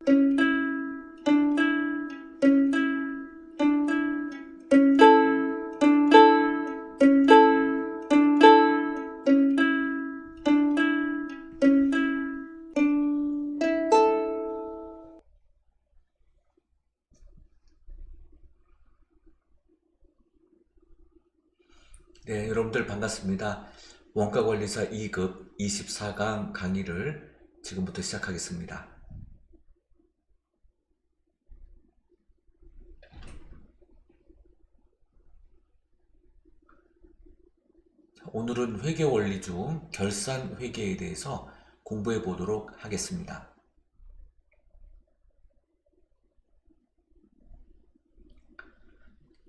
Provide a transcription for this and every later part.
네, 여러분들 반갑습니다. 원가관리사 2급 24강 강의를 지금부터 시작하겠습니다. 오늘은 회계원리 중 결산회계에 대해서 공부해 보도록 하겠습니다.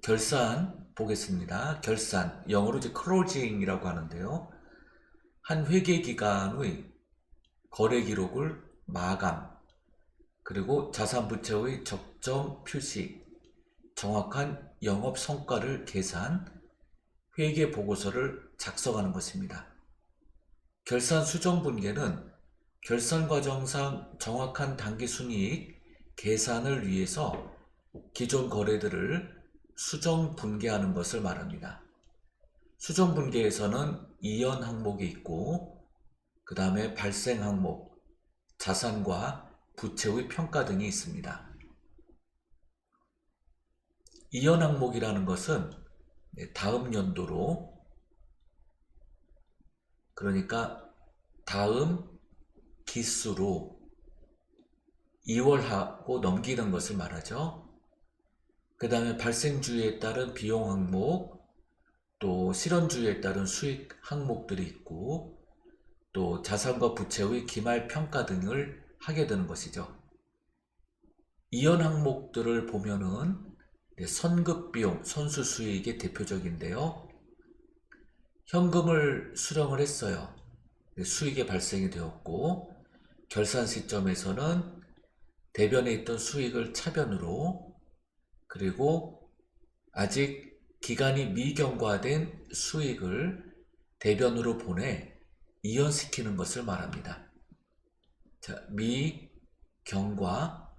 결산 보겠습니다. 결산, 영어로 이제 클로징이라고 하는데요. 한 회계기간의 거래 기록을 마감, 그리고 자산부채의 적정 표시, 정확한 영업 성과를 계산, 회계 보고서를 작성하는 것입니다. 결산 수정 분계는 결산 과정상 정확한 당기순이익 계산을 위해서 기존 거래들을 수정 분계하는 것을 말합니다. 수정 분계에서는 이연 항목이 있고 그 다음에 발생 항목, 자산과 부채의 평가 등이 있습니다. 이연 항목이라는 것은 다음 연도로, 그러니까 다음 기수로 2월하고 넘기는 것을 말하죠. 그 다음에 발생주의에 따른 비용 항목, 또 실현주의에 따른 수익 항목들이 있고, 또 자산과 부채의 기말 평가 등을 하게 되는 것이죠. 이연 항목들을 보면은 선급비용, 선수수익이 대표적인데요. 현금을 수령을 했어요. 수익이 발생이 되었고, 결산 시점에서는 대변에 있던 수익을 차변으로, 그리고 아직 기간이 미경과된 수익을 대변으로 보내 이연시키는 것을 말합니다. 자, 미경과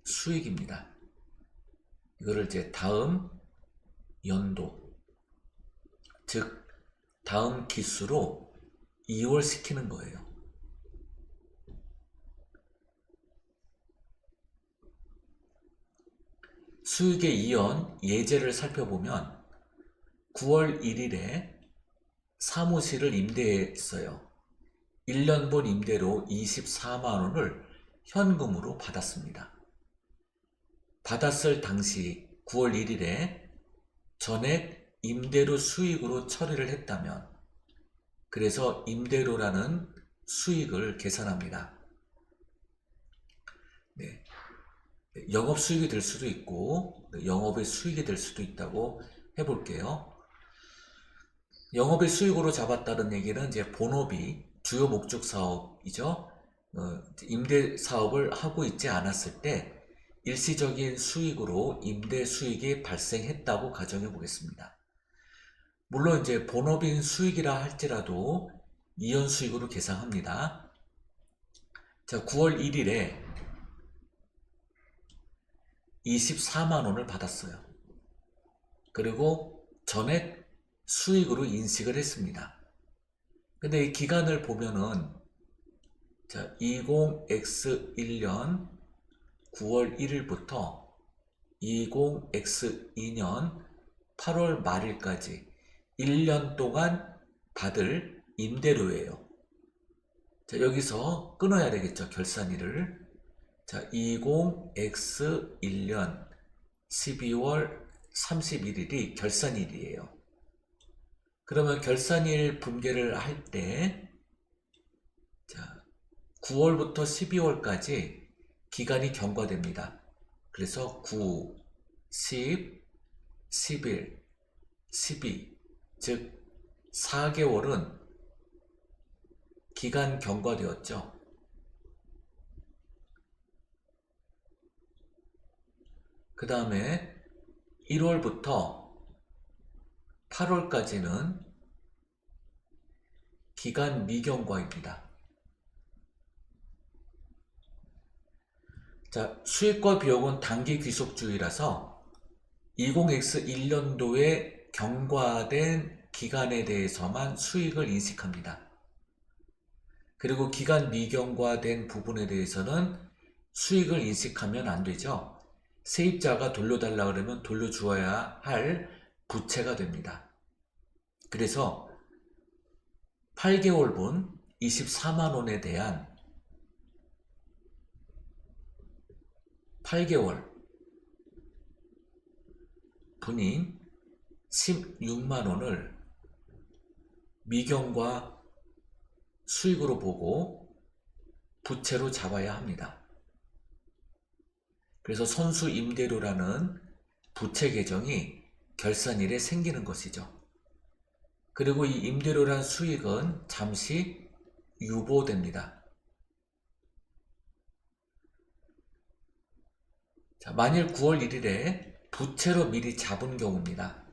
수익입니다. 이거를 이제 다음 연도, 즉 다음 기수로 이월시키는 거예요. 수익의 이연 예제를 살펴보면 9월 1일에 사무실을 임대했어요. 1년분 임대료 24만원을 현금으로 받았습니다. 받았을 당시 9월 1일에 전액 임대료 수익으로 처리를 했다면, 그래서 임대료라는 수익을 계산합니다. 네. 영업 수익이 될 수도 있고 영업의 수익이 될 수도 있다고 해볼게요. 영업의 수익으로 잡았다는 얘기는 이제 본업이 주요 목적 사업이죠. 임대 사업을 하고 있지 않았을 때 일시적인 수익으로 임대 수익이 발생했다고 가정해 보겠습니다. 물론 이제 본업인 수익이라 할지라도 이연 수익으로 계산합니다. 자, 9월 1일에 24만 원을 받았어요. 그리고 전액 수익으로 인식을 했습니다. 근데 이 기간을 보면은, 자, 20X1년 9월 1일부터 20X2년 8월 말일까지 1년 동안 받을 임대료예요. 자, 여기서 끊어야 되겠죠, 결산일을. 자, 20X1년 12월 31일이 결산일이에요. 그러면 결산일 분계를 할 때, 자, 9월부터 12월까지 기간이 경과됩니다. 그래서 9, 10, 11, 12, 즉 4개월은 기간 경과되었죠. 그 다음에 1월부터 8월까지는 기간 미경과입니다. 자, 수익과 비용은 단기 귀속주의라서 20X1년도에 경과된 기간에 대해서만 수익을 인식합니다. 그리고 기간 미경과된 부분에 대해서는 수익을 인식하면 안 되죠. 세입자가 돌려달라 그러면 돌려주어야 할 부채가 됩니다. 그래서 8개월분 24만원에 대한 8개월 분인 16만원을 미경과 수익으로 보고 부채로 잡아야 합니다. 그래서 선수 임대료라는 부채 계정이 결산일에 생기는 것이죠. 그리고 이 임대료란 수익은 잠시 유보됩니다. 자, 만일 9월 1일에 부채로 미리 잡은 경우입니다.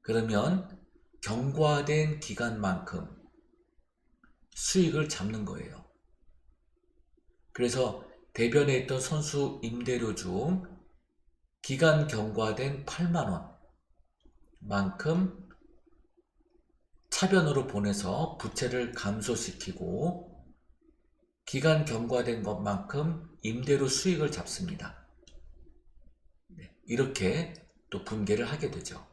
그러면 경과된 기간만큼 수익을 잡는 거예요. 그래서 대변에 있던 선수 임대료 중 기간 경과된 8만원 만큼 차변으로 보내서 부채를 감소시키고 기간 경과된 것만큼 임대료 수익을 잡습니다. 이렇게 또 분개를 하게 되죠.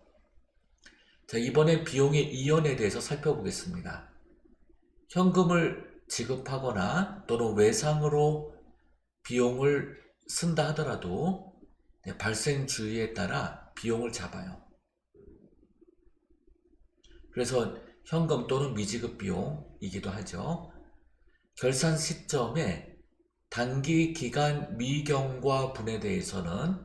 자, 이번에 비용의 이연에 대해서 살펴보겠습니다. 현금을 지급하거나 또는 외상으로 비용을 쓴다 하더라도 발생 주의에 따라 비용을 잡아요. 그래서 현금 또는 미지급 비용이기도 하죠. 결산 시점에 단기 기간 미경과 분에 대해서는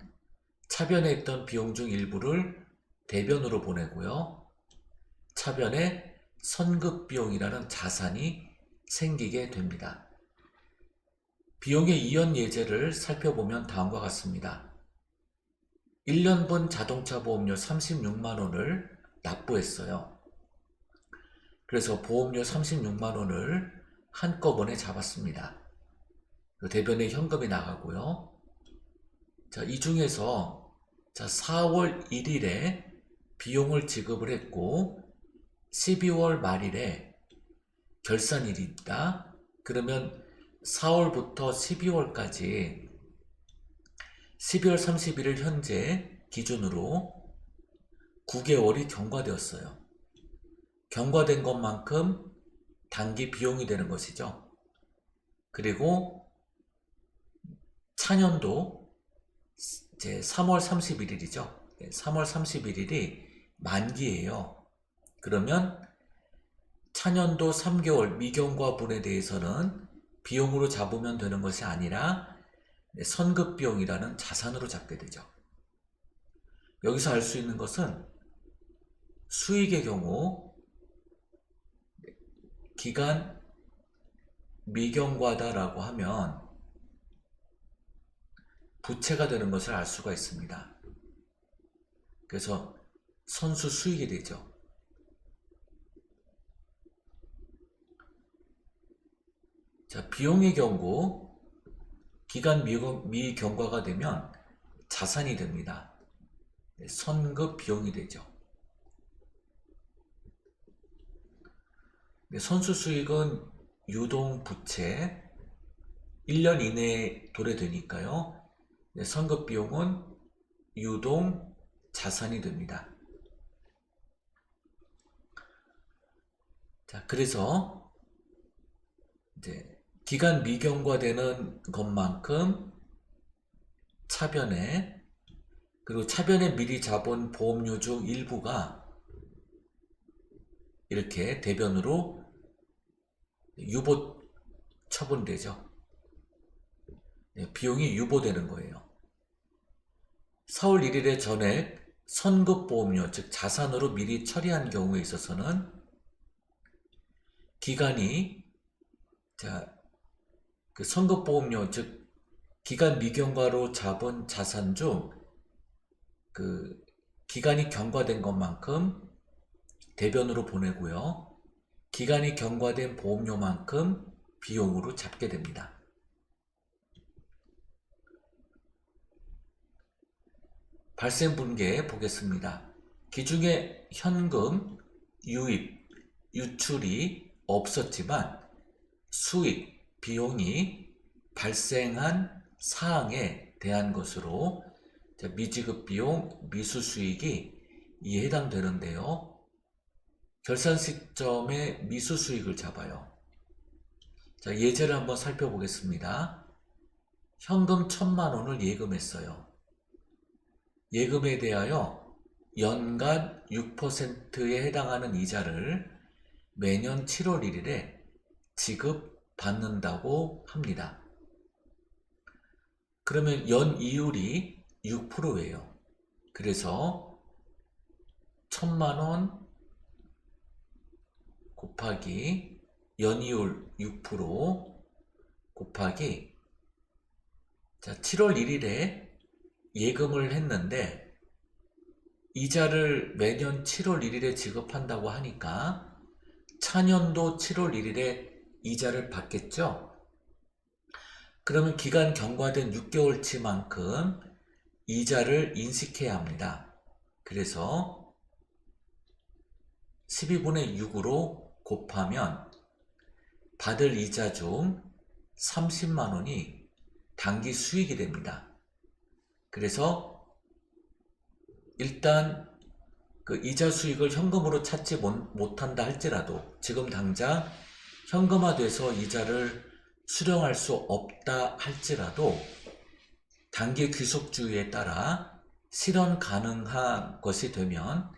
차변에 있던 비용 중 일부를 대변으로 보내고요. 차변에 선급 비용이라는 자산이 생기게 됩니다. 비용의 이연 예제를 살펴보면 다음과 같습니다. 1년분 자동차 보험료 36만원을 납부했어요. 그래서 보험료 36만원을 한꺼번에 잡았습니다. 대변에 현금이 나가고요. 자, 이 중에서 4월 1일에 비용을 지급을 했고 12월 말일에 결산일이 있다. 그러면 4월부터 12월까지 12월 31일 현재 기준으로 9개월이 경과되었어요. 경과된 것만큼 단기 비용이 되는 것이죠. 그리고 차년도 이제 3월 31일이죠. 3월 31일이 만기예요. 그러면 차년도 3개월 미경과 분에 대해서는 비용으로 잡으면 되는 것이 아니라 선급 비용이라는 자산으로 잡게 되죠. 여기서 알 수 있는 것은 수익의 경우 기간 미경과다라고 하면 부채가 되는 것을 알 수가 있습니다. 그래서 선수 수익이 되죠. 자, 비용의 경우 기간 미경과가 되면 자산이 됩니다. 선급 비용이 되죠. 선수 수익은 유동 부채 1년 이내에 도래되니까요. 선급 비용은 유동 자산이 됩니다. 자, 그래서 이제 기간 미경과되는 것만큼 차변에, 그리고 차변에 미리 잡은 보험료 중 일부가 이렇게 대변으로 유보 처분되죠. 비용이 유보되는 거예요. 4월 1일에 전액 선급보험료, 즉 자산으로 미리 처리한 경우에 있어서는 기간이, 그 선급보험료, 즉 기간 미경과로 잡은 자산 중 그 기간이 경과된 것만큼 대변으로 보내고요. 기간이 경과된 보험료만큼 비용으로 잡게 됩니다. 발생 분계 보겠습니다. 기중에 현금, 유입, 유출이 없었지만 수익, 비용이 발생한 사항에 대한 것으로 미지급 비용, 미수 수익이 이에 해당되는데요. 결산 시점에 미수 수익을 잡아요. 자, 예제를 한번 살펴보겠습니다. 현금 1,000만 원을 예금했어요. 예금에 대하여 연간 6%에 해당하는 이자를 매년 7월 1일에 지급받는다고 합니다. 그러면 연이율이 6%예요. 그래서 1,000만 원 곱하기 연이율 6% 곱하기 자 7월 1일에 예금을 했는데 이자를 매년 7월 1일에 지급한다고 하니까 차년도 7월 1일에 이자를 받겠죠? 그러면 기간 경과된 6개월치만큼 이자를 인식해야 합니다. 그래서 12분의 6으로 곱하면 받을 이자 중 30만 원이 단기 수익이 됩니다. 그래서 일단 그 이자 수익을 현금으로 찾지 못한다 할지라도 지금 당장 현금화돼서 이자를 수령할 수 없다 할지라도 단기 귀속주의에 따라 실현 가능한 것이 되면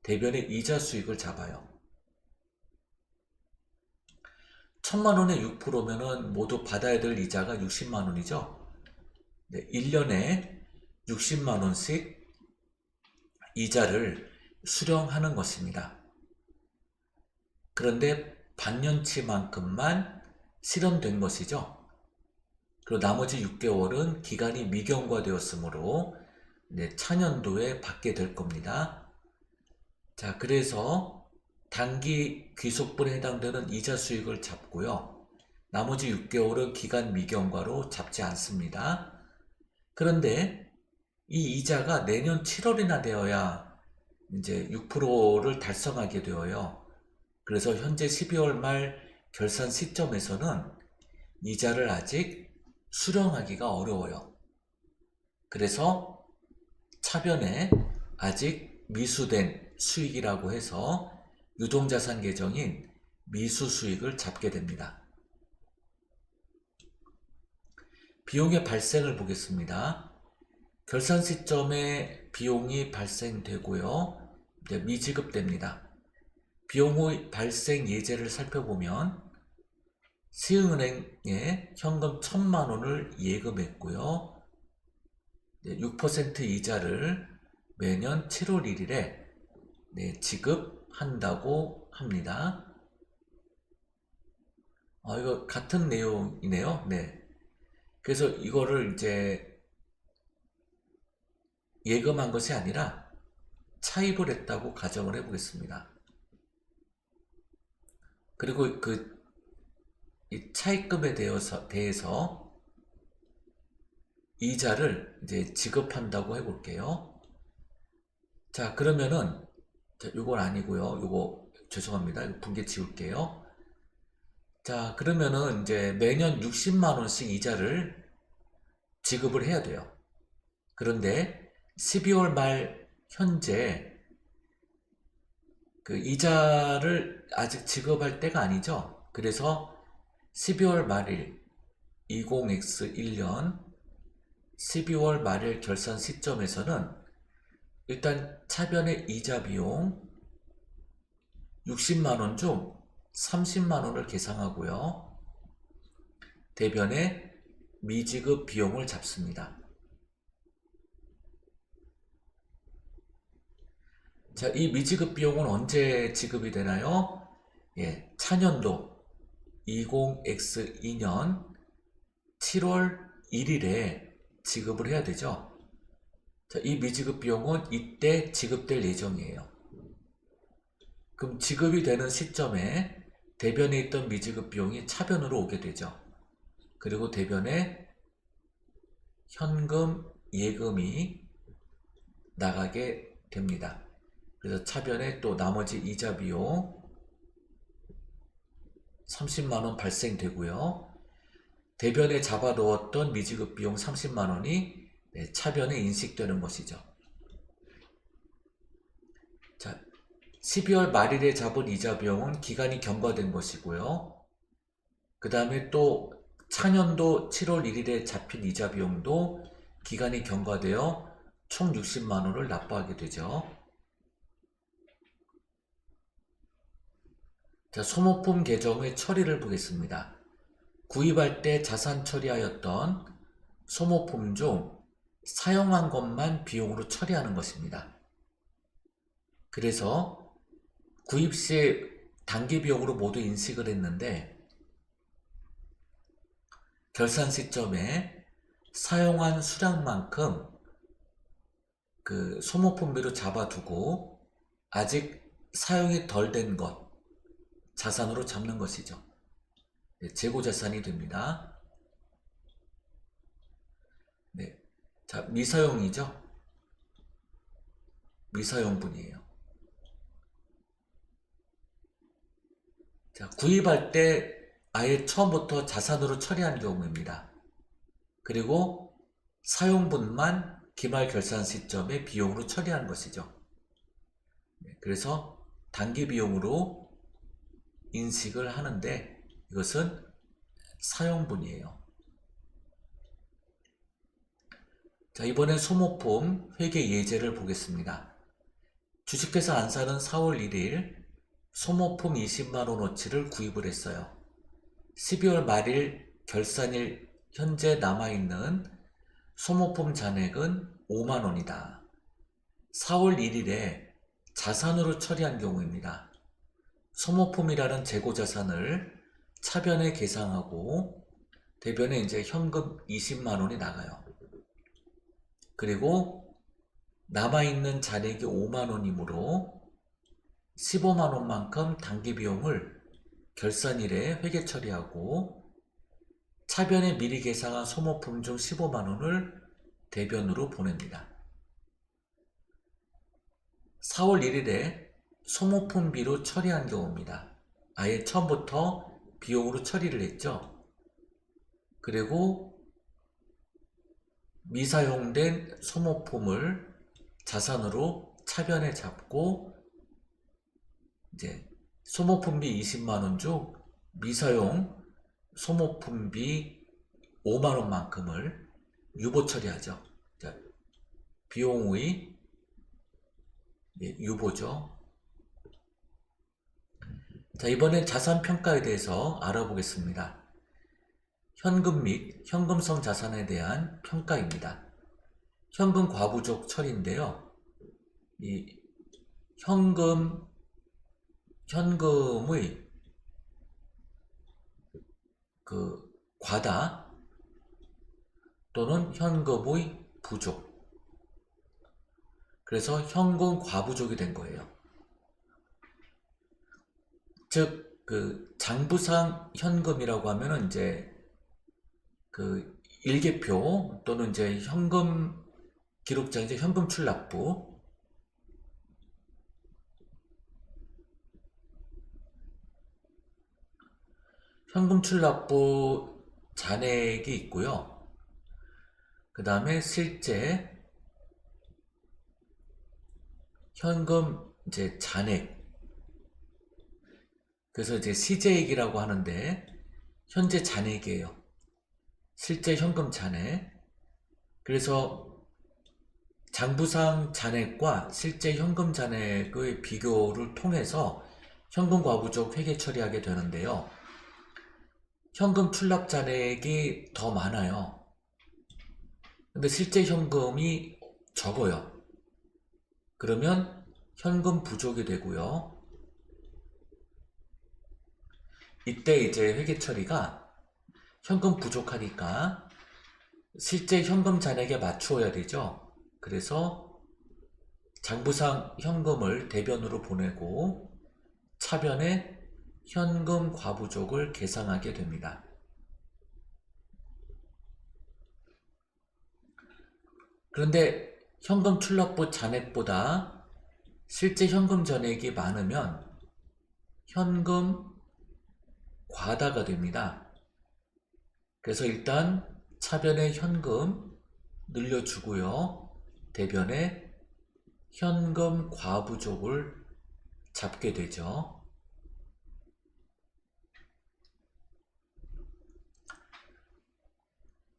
대변의 이자 수익을 잡아요. 1,000만 원에 6%면은 모두 받아야 될 이자가 60만 원이죠. 네, 1년에 60만 원씩 이자를 수령하는 것입니다. 그런데 반년치만큼만 실현된 것이죠. 그리고 나머지 6개월은 기간이 미경과되었으므로 차년도에 받게 될 겁니다. 자, 그래서 단기 귀속분에 해당되는 이자 수익을 잡고요. 나머지 6개월은 기간 미경과로 잡지 않습니다. 그런데 이 이자가 내년 7월이나 되어야 이제 6%를 달성하게 되어요. 그래서 현재 12월 말 결산 시점에서는 이자를 아직 수령하기가 어려워요. 그래서 차변에 아직 미수된 수익이라고 해서 유동자산 계정인 미수 수익을 잡게 됩니다. 비용의 발생을 보겠습니다. 결산 시점에 비용이 발생되고요. 이제 미지급됩니다. 비용의 발생 예제를 살펴보면 시흥은행에 현금 1,000만 원을 예금했고요. 6% 이자를 매년 7월 1일에 지급한다고 합니다. 이거 같은 내용이네요. 네. 그래서 이거를 이제 예금한 것이 아니라 차입을 했다고 가정을 해보겠습니다. 그리고 이 차입금에 대해서 이자를 이제 지급한다고 해볼게요. 자, 그러면은 이건 아니고요. 이거 죄송합니다. 이거 분개 지울게요. 자, 그러면은 이제 매년 60만 원씩 이자를 지급을 해야 돼요. 그런데 12월 말 현재 그 이자를 아직 지급할 때가 아니죠. 그래서 12월 말일 20X1년 12월 말일 결산 시점에서는 일단 차변의 이자 비용 60만원 중 30만원을 계상하고요. 대변의 미지급 비용을 잡습니다. 자, 이 미지급 비용은 언제 지급이 되나요? 예, 차년도 20X2년 7월 1일에 지급을 해야 되죠. 자, 이 미지급 비용은 이때 지급될 예정이에요. 그럼 지급이 되는 시점에 대변에 있던 미지급 비용이 차변으로 오게 되죠. 그리고 대변에 현금 예금이 나가게 됩니다. 그래서 차변에 또 나머지 이자 비용 30만원 발생되고요. 대변에 잡아놓았던 미지급 비용 30만원이 차변에 인식되는 것이죠. 자, 12월 말일에 잡은 이자 비용은 기간이 경과된 것이고요. 그 다음에 또 차년도 7월 1일에 잡힌 이자 비용도 기간이 경과되어 총 60만원을 납부하게 되죠. 자, 소모품 계정의 처리를 보겠습니다. 구입할 때 자산 처리하였던 소모품 중 사용한 것만 비용으로 처리하는 것입니다. 그래서 구입 시에 단기 비용으로 모두 인식을 했는데 결산 시점에 사용한 수량만큼 그 소모품비로 잡아두고 아직 사용이 덜 된 것 자산으로 잡는 것이죠. 재고자산이 됩니다. 네. 자, 미사용이죠. 미사용분이에요. 자, 구입할 때 아예 처음부터 자산으로 처리한 경우입니다. 그리고 사용분만 기말 결산 시점에 비용으로 처리하는 것이죠. 그래서 단기 비용으로 인식을 하는데 이것은 사용분이에요. 자, 이번엔 소모품 회계 예제를 보겠습니다. 주식회사 안사는 4월 1일 소모품 20만원어치를 구입을 했어요. 12월 말일 결산일 현재 남아있는 소모품 잔액은 5만원이다. 4월 1일에 자산으로 처리한 경우입니다. 소모품이라는 재고자산을 차변에 계상하고 대변에 이제 현금 20만원이 나가요. 그리고 남아있는 잔액이 5만원이므로 15만원만큼 단기 비용을 결산일에 회계 처리하고 차변에 미리 계상한 소모품 중 15만원을 대변으로 보냅니다. 4월 1일에 소모품비로 처리한 경우입니다. 아예 처음부터 비용으로 처리를 했죠. 그리고 미사용된 소모품을 자산으로 차변에 잡고 이제 소모품비 20만원 중 미사용 소모품비 5만원만큼을 유보 처리하죠. 자, 비용의 유보죠. 자, 이번엔 자산평가에 대해서 알아보겠습니다. 현금 및 현금성 자산에 대한 평가입니다. 현금 과부족 처리인데요. 이 현금의 그 과다 또는 현금의 부족. 그래서 현금 과부족이 된 거예요. 즉, 그 장부상 현금이라고 하면은 이제 그 일개표 또는 이제 현금 기록장 이제 현금 출납부 현금 출납부 잔액이 있고요. 그 다음에 실제 현금 이제 잔액. 그래서 이제 시재액이라고 하는데 현재 잔액이에요. 실제 현금 잔액. 그래서 장부상 잔액과 실제 현금 잔액의 비교를 통해서 현금 과부족 회계 처리하게 되는데요. 현금 출납 잔액이 더 많아요. 근데 실제 현금이 적어요. 그러면 현금 부족이 되고요. 이때 이제 회계 처리가 현금 부족하니까 실제 현금 잔액에 맞추어야 되죠. 그래서 장부상 현금을 대변으로 보내고 차변에 현금 과부족을 계상하게 됩니다. 그런데 현금 출납부 잔액보다 실제 현금 전액이 많으면 현금 과다가 됩니다. 그래서 일단 차변에 현금 늘려주고요. 대변에 현금 과부족을 잡게 되죠.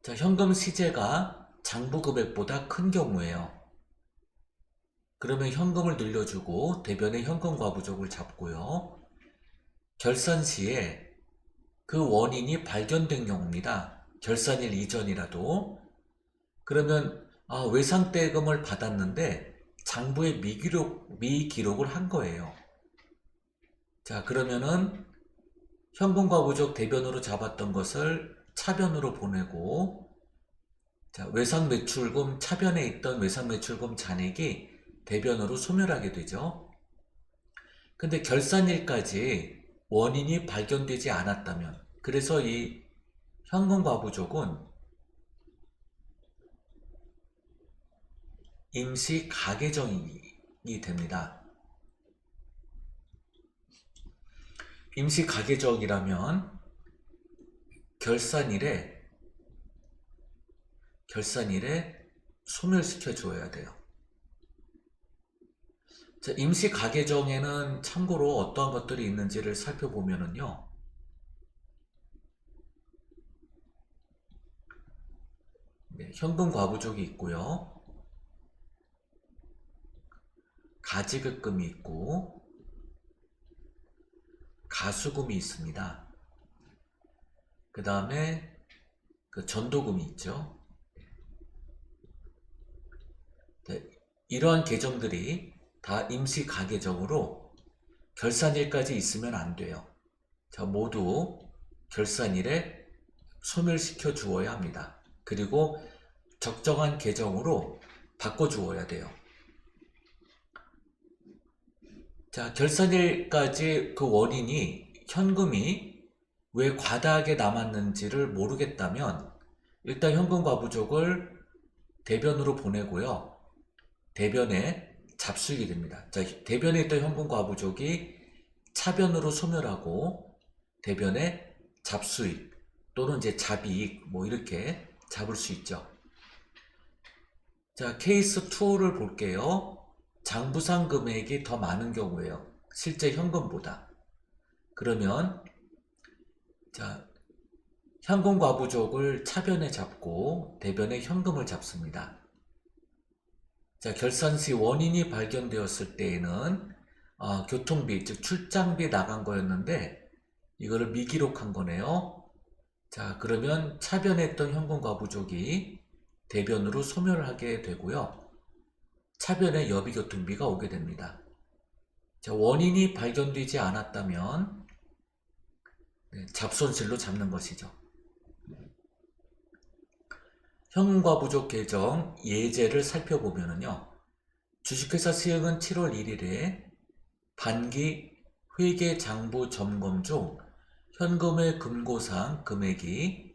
자, 현금 시재가 장부 금액보다 큰 경우에요. 그러면 현금을 늘려주고 대변에 현금 과부족을 잡고요. 결산 시에 그 원인이 발견된 경우입니다. 결산일 이전이라도. 그러면 외상대금을 받았는데 장부에 미기록을 한 거예요. 자, 그러면은 현금과 부족 대변으로 잡았던 것을 차변으로 보내고, 자, 외상매출금 차변에 있던 외상매출금 잔액이 대변으로 소멸하게 되죠. 근데 결산일까지 원인이 발견되지 않았다면, 그래서 이 현금과 부족은 임시 가계정이 됩니다. 임시 가계정이라면 결산일에 소멸시켜 줘야 돼요. 자, 임시 가계정에는 참고로 어떠한 것들이 있는지를 살펴보면은요. 네, 현금 과부족이 있고요. 가지급금이 있고 가수금이 있습니다. 그 다음에 그 전도금이 있죠. 네, 이러한 계정들이 다 임시 가계정으로 결산일까지 있으면 안 돼요. 자, 모두 결산일에 소멸시켜 주어야 합니다. 그리고 적정한 계정으로 바꿔 주어야 돼요. 자, 결산일까지 그 원인이 현금이 왜 과다하게 남았는지를 모르겠다면 일단 현금 과부족을 대변으로 보내고요. 대변에 잡수익이 됩니다. 자, 대변에 있던 현금 과부족이 차변으로 소멸하고 대변에 잡수익 또는 이제 잡이익 뭐 이렇게 잡을 수 있죠. 자, 케이스 2를 볼게요. 장부상 금액이 더 많은 경우에요. 실제 현금보다. 그러면 자, 현금 과부족을 차변에 잡고 대변에 현금을 잡습니다. 자, 결산 시 원인이 발견되었을 때에는 교통비, 즉 출장비 나간 거였는데 이거를 미기록한 거네요. 자, 그러면 차변에 있던 현금 과부족이 대변으로 소멸하게 되고요. 차변에 여비교통비가 오게 됩니다. 자, 원인이 발견되지 않았다면 잡손실로 잡는 것이죠. 현금과부족 계정 예제를 살펴보면요. 주식회사 시행은 7월 1일에 반기 회계장부 점검 중 현금의 금고상 금액이,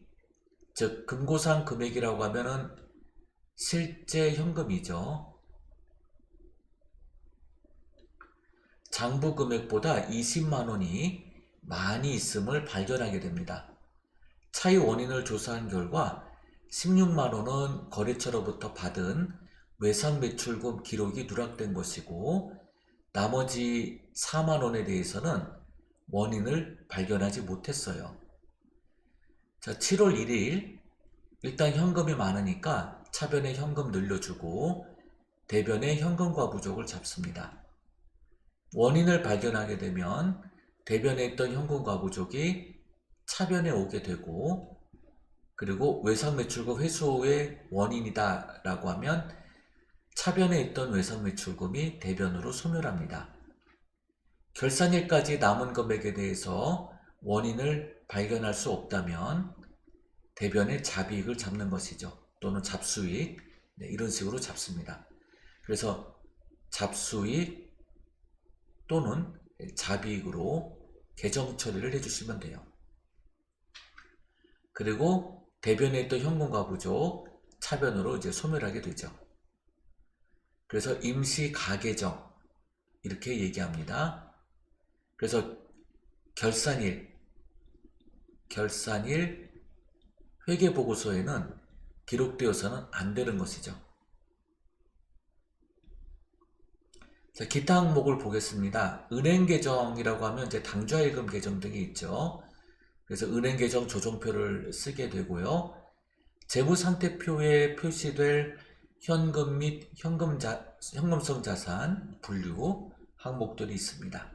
즉 금고상 금액이라고 하면은 실제 현금이죠. 장부 금액보다 20만 원이 많이 있음을 발견하게 됩니다. 차이 원인을 조사한 결과 16만 원은 거래처로부터 받은 외상매출금 기록이 누락된 것이고 나머지 4만 원에 대해서는 원인을 발견하지 못했어요. 자, 7월 1일 일단 현금이 많으니까 차변에 현금 늘려주고 대변에 현금과 부족을 잡습니다. 원인을 발견하게 되면 대변에 있던 현금과 부족이 차변에 오게 되고, 그리고 외상매출금 회수의 원인이다 라고 하면 차변에 있던 외상매출금이 대변으로 소멸합니다. 결산일까지 남은 금액에 대해서 원인을 발견할 수 없다면 대변에 잡이익을 잡는 것이죠. 또는 잡수익, 이런 식으로 잡습니다. 그래서 잡수익 또는 잡이익으로 계정 처리를 해주시면 돼요. 그리고 대변에 있던 현금과 부족 차변으로 이제 소멸하게 되죠. 그래서 임시 가계정 이렇게 얘기합니다. 그래서 결산일 회계보고서에는 기록되어서는 안 되는 것이죠. 자, 기타 항목을 보겠습니다. 은행 계정이라고 하면 이제 당좌예금 계정 등이 있죠. 그래서 은행 계정 조정표를 쓰게 되고요. 재무상태표에 표시될 현금 및 현금성 자산 분류 항목들이 있습니다.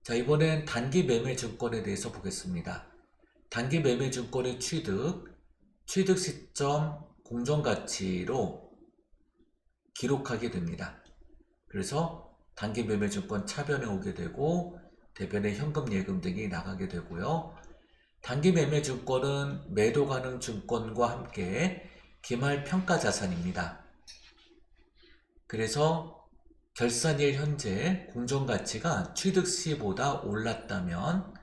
자, 이번엔 단기 매매 증권에 대해서 보겠습니다. 단기 매매 증권의 취득 시점 공정가치로 기록하게 됩니다. 그래서 단기 매매 증권 차변에 오게 되고 대변에 현금 예금 등이 나가게 되고요. 단기 매매 증권은 매도 가능 증권과 함께 기말 평가 자산입니다. 그래서 결산일 현재 공정가치가 취득 시보다 올랐다면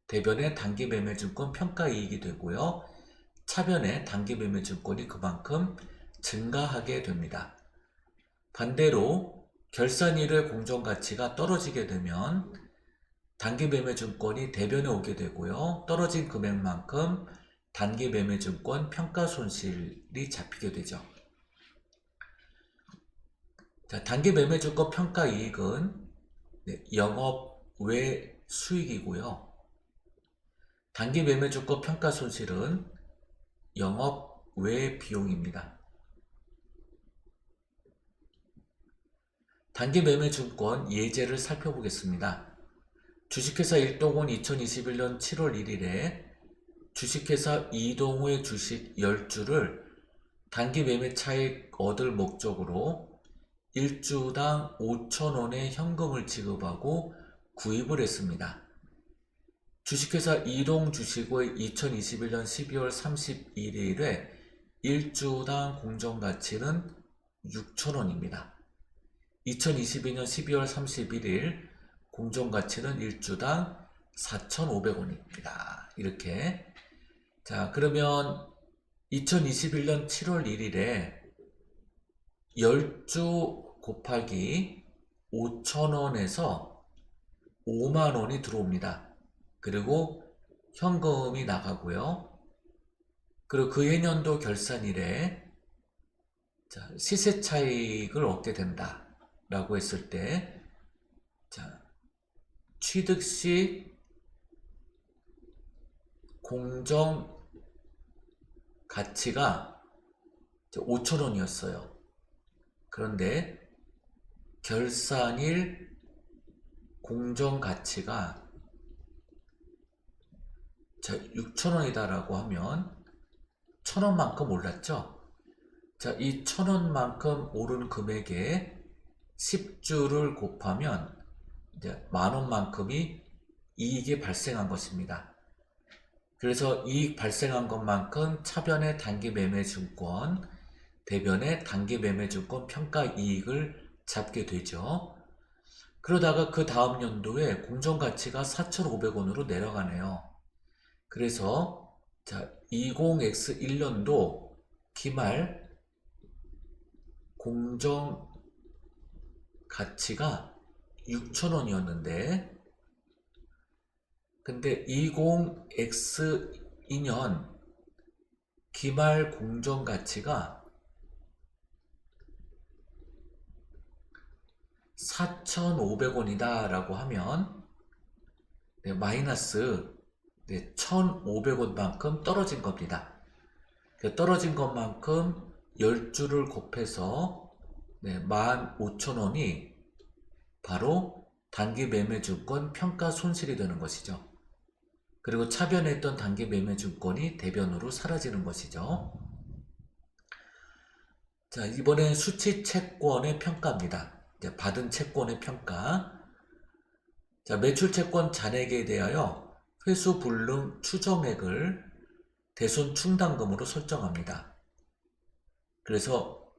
대변에 단기 매매 증권 평가 이익이 되고요. 차변에 단기 매매 증권이 그만큼 증가하게 됩니다. 반대로 결산일의 공정가치가 떨어지게 되면 단기 매매 증권이 대변에 오게 되고요. 떨어진 금액만큼 단기 매매 증권 평가 손실이 잡히게 되죠. 자, 단기 매매 증권 평가 이익은 영업 외 수익이고요. 단기 매매 증권 평가 손실은 영업 외 비용입니다. 단기 매매 증권 예제를 살펴보겠습니다. 주식회사 일동은 2021년 7월 1일에 주식회사 이동호의 주식 10주를 단기 매매 차익 얻을 목적으로 1주당 5,000원의 현금을 지급하고 구입을 했습니다. 주식회사 이동 주식의 2021년 12월 31일에 1주당 공정가치는 6,000원입니다. 2022년 12월 31일 공정가치는 1주당 4,500원입니다. 이렇게. 자, 그러면 2021년 7월 1일에 10주 곱하기 5,000원에서 5만원이 들어옵니다. 그리고 현금이 나가고요. 그리고 그 해년도 결산일에 시세 차익을 얻게 된다 라고 했을 때, 자, 취득 시 공정 가치가 5,000원이었어요. 그런데 결산일 공정 가치가 6,000원이다 라고 하면 1,000원만큼 올랐죠. 자, 이 1,000원만큼 오른 금액에 10주를 곱하면 이제 만원만큼이 이익이 발생한 것입니다. 그래서 이익 발생한 것만큼 차변의 단기 매매 증권, 대변의 단기 매매 증권 평가 이익을 잡게 되죠. 그러다가 그 다음 연도에 공정가치가 4,500원으로 내려가네요. 그래서 20X1년도 기말 공정가치가 6,000원이었는데 근데 20X2년 기말 공정가치가 4,500원이다 라고 하면 마이너스 1,500원만큼 떨어진 겁니다. 떨어진 것만큼 10주를 곱해서 15,000원이 바로 단기 매매 증권 평가 손실이 되는 것이죠. 그리고 차변했던 단기 매매 증권이 대변으로 사라지는 것이죠. 자, 이번엔 수취 채권의 평가입니다. 받은 채권의 평가. 자, 매출 채권 잔액에 대하여 회수 불능 추정액을 대손 충당금으로 설정합니다. 그래서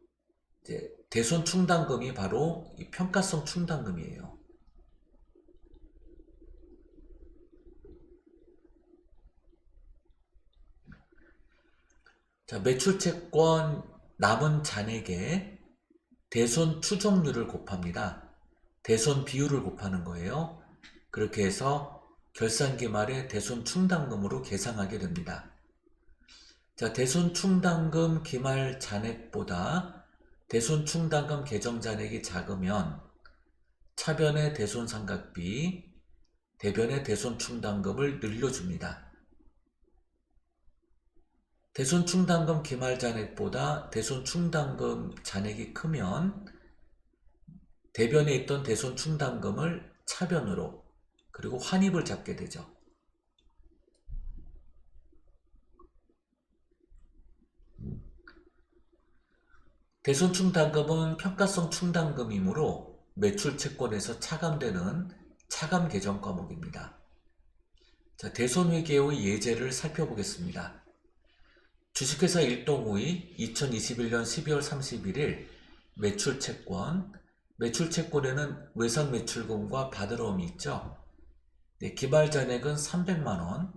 이제 대손 충당금이 바로 이 평가성 충당금이에요. 자, 매출 채권 남은 잔액에 대손 추정률을 곱합니다. 대손 비율을 곱하는 거예요. 그렇게 해서 결산기말에 대손 충당금으로 계상하게 됩니다. 자, 대손 충당금 기말 잔액보다 대손 충당금 계정 잔액이 작으면 차변의 대손 상각비, 대변의 대손 충당금을 늘려줍니다. 대손 충당금 기말 잔액보다 대손 충당금 잔액이 크면 대변에 있던 대손 충당금을 차변으로 그리고 환입을 잡게 되죠. 대손 충당금은 평가성 충당금이므로 매출 채권에서 차감되는 차감 계정 과목입니다. 자, 대손 회계의 예제를 살펴보겠습니다. 주식회사 일동의 2021년 12월 31일 매출 채권, 매출 채권에는 외상 매출금과 받으러옴이 있죠. 네, 기말 잔액은 300만원,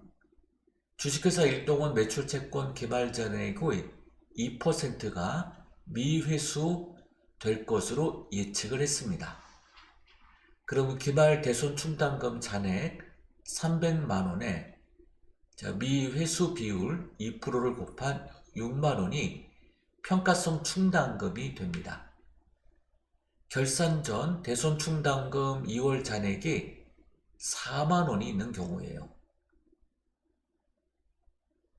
주식회사 일동은 매출 채권 기말 잔액의 2%가 미회수 될 것으로 예측을 했습니다. 그럼 기말 대손 충당금 잔액 300만원에 미회수 비율 2%를 곱한 6만원이 평가성 충당금이 됩니다. 결산 전 대손 충당금 2월 잔액이 4만원이 있는 경우예요.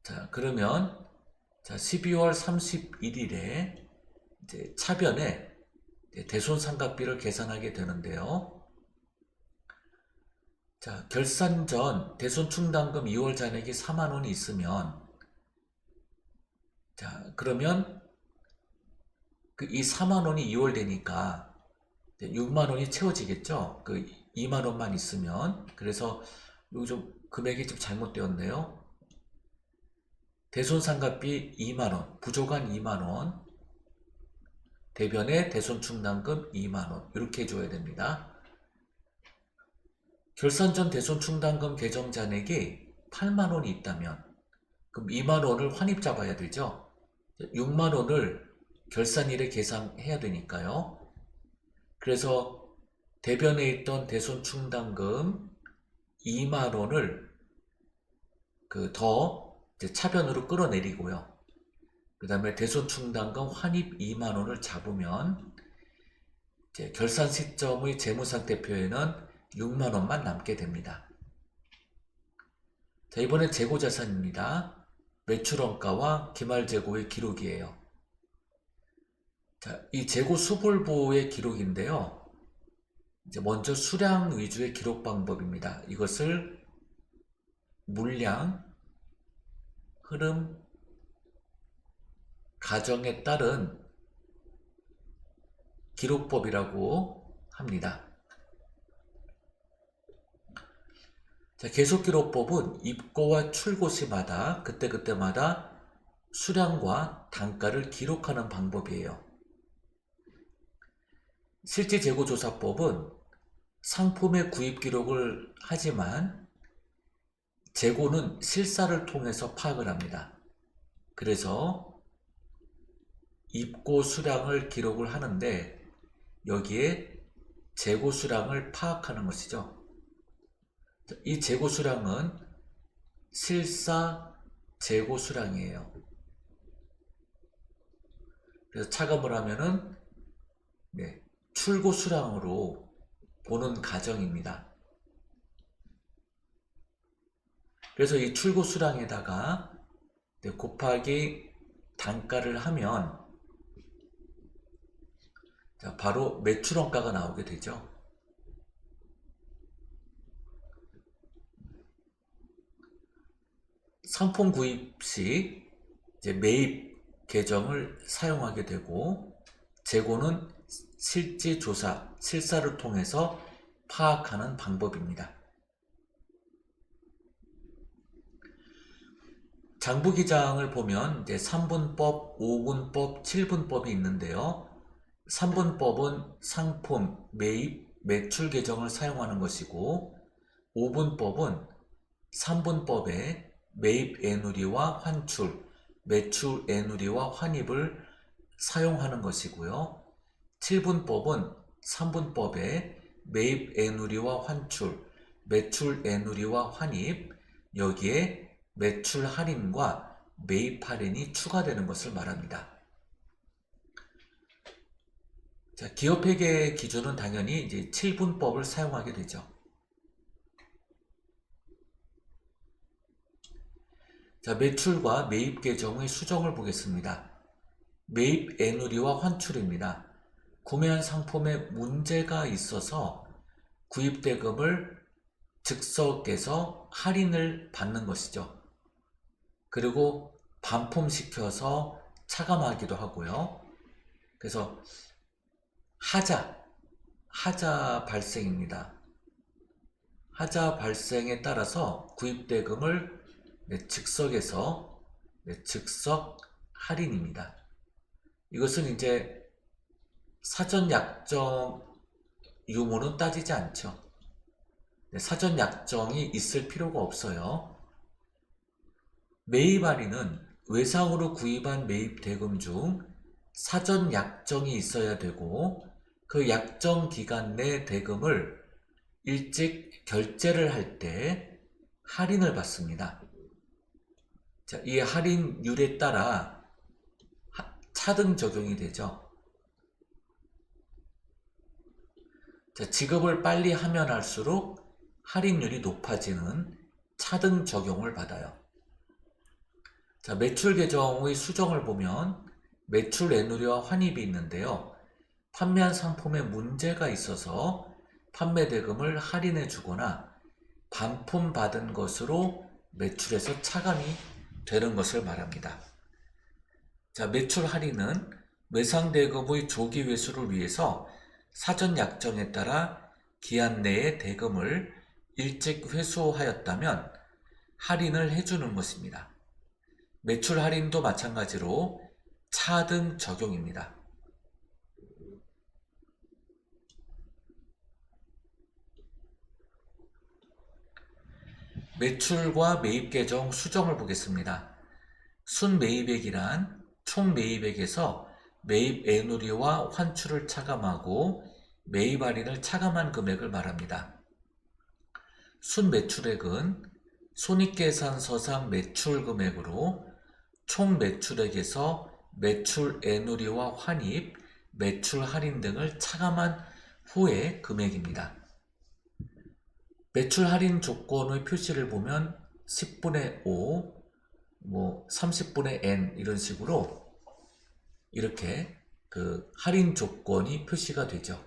자, 그러면 12월 31일에 차변에 대손 상각비를 계산하게 되는데요. 자, 결산 전 대손 충당금 2월 잔액이 4만원이 있으면, 자, 그러면 이 4만원이 2월 되니까 6만원이 채워지겠죠? 2만원만 있으면. 그래서 여기 좀 금액이 좀 잘못되었네요. 대손 상각비 2만원, 부족한 2만원, 대변에 대손 충당금 2만원, 이렇게 해줘야 됩니다. 결산 전 대손 충당금 계정 잔액이 8만원이 있다면, 그럼 2만원을 환입 잡아야 되죠? 6만원을 결산일에 계산해야 되니까요. 그래서 대변에 있던 대손 충당금 2만원을 더 차변으로 끌어내리고요. 그 다음에 대손 충당금 환입 2만원을 잡으면 결산 시점의 재무상태표에는 6만원만 남게 됩니다. 자, 이번엔 재고자산입니다. 매출원가와 기말재고의 기록이에요. 자, 이 재고 수불부의 기록인데요. 먼저 수량 위주의 기록 방법입니다. 이것을 물량, 흐름, 가정에 따른 기록법이라고 합니다. 자, 계속기록법은 입고와 출고 시마다 그때그때마다 수량과 단가를 기록하는 방법이에요. 실질재고조사법은 상품의 구입 기록을 하지만 재고는 실사를 통해서 파악을 합니다. 그래서 입고 수량을 기록을 하는데 여기에 재고 수량을 파악하는 것이죠. 이 재고 수량은 실사 재고 수량이에요. 그래서 차감을 하면은 출고 수량으로 보는 가정입니다. 그래서 이 출고 수량에다가 곱하기 단가를 하면 바로 매출원가가 나오게 되죠. 상품 구입 시 매입 계정을 사용하게 되고 재고는 실질조사, 실사를 통해서 파악하는 방법입니다. 장부기장을 보면 3분법, 5분법, 7분법이 있는데요. 3분법은 상품, 매입, 매출 계정을 사용하는 것이고 5분법은 3분법에 매입 애누리와 환출, 매출 애누리와 환입을 사용하는 것이고요. 7분법은 3분법에 매입 애누리와 환출, 매출 애누리와 환입, 여기에 매출 할인과 매입 할인이 추가되는 것을 말합니다. 자, 기업회계 기준은 당연히 이제 7분법을 사용하게 되죠. 자, 매출과 매입 계정의 수정을 보겠습니다. 매입 애누리와 환출입니다. 구매한 상품에 문제가 있어서 구입대금을 즉석에서 할인을 받는 것이죠. 그리고 반품시켜서 차감하기도 하고요. 그래서 하자 발생입니다. 하자 발생에 따라서 구입대금을 즉석에서 즉석 할인입니다. 이것은 이제 사전 약정 유무는 따지지 않죠. 사전 약정이 있을 필요가 없어요. 매입 할인은 외상으로 구입한 매입 대금 중 사전 약정이 있어야 되고 그 약정 기간 내 대금을 일찍 결제를 할 때 할인을 받습니다. 자, 이 할인율에 따라 차등 적용이 되죠. 자, 지급을 빨리 하면 할수록 할인율이 높아지는 차등 적용을 받아요. 자, 매출 계정의 수정을 보면 매출 애누리와 환입이 있는데요. 판매한 상품에 문제가 있어서 판매 대금을 할인해 주거나 반품받은 것으로 매출에서 차감이 되는 것을 말합니다. 자, 매출 할인은 외상 대금의 조기 회수를 위해서 사전 약정에 따라 기한 내에 대금을 일찍 회수하였다면 할인을 해주는 것입니다. 매출 할인도 마찬가지로 차등 적용입니다. 매출과 매입 계정 수정을 보겠습니다. 순매입액이란 총 매입액에서 매입 애누리와 환출을 차감하고 매입 할인을 차감한 금액을 말합니다. 순매출액은 손익계산서상 매출 금액으로 총 매출액에서 매출 애누리와 환입, 매출 할인 등을 차감한 후의 금액입니다. 매출 할인 조건의 표시를 보면 10분의 5, 30분의 n 이런 식으로 이렇게 그 할인 조건이 표시가 되죠.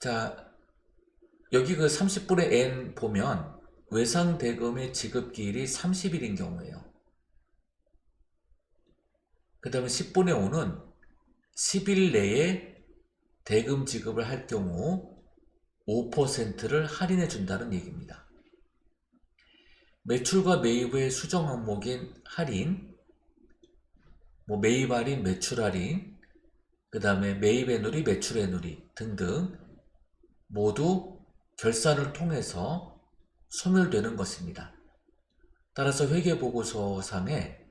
자, 여기 그 30분의 n 보면 외상 대금의 지급기일이 30일인 경우예요. 그 다음에 10분의 5는 10일 내에 대금 지급을 할 경우 5%를 할인해 준다는 얘기입니다. 매출과 매입의 수정 항목인 할인, 매입 할인, 매출 할인, 그 다음에 매입 애누리, 매출 애누리 등등 모두 결산을 통해서 소멸되는 것입니다. 따라서 회계보고서상의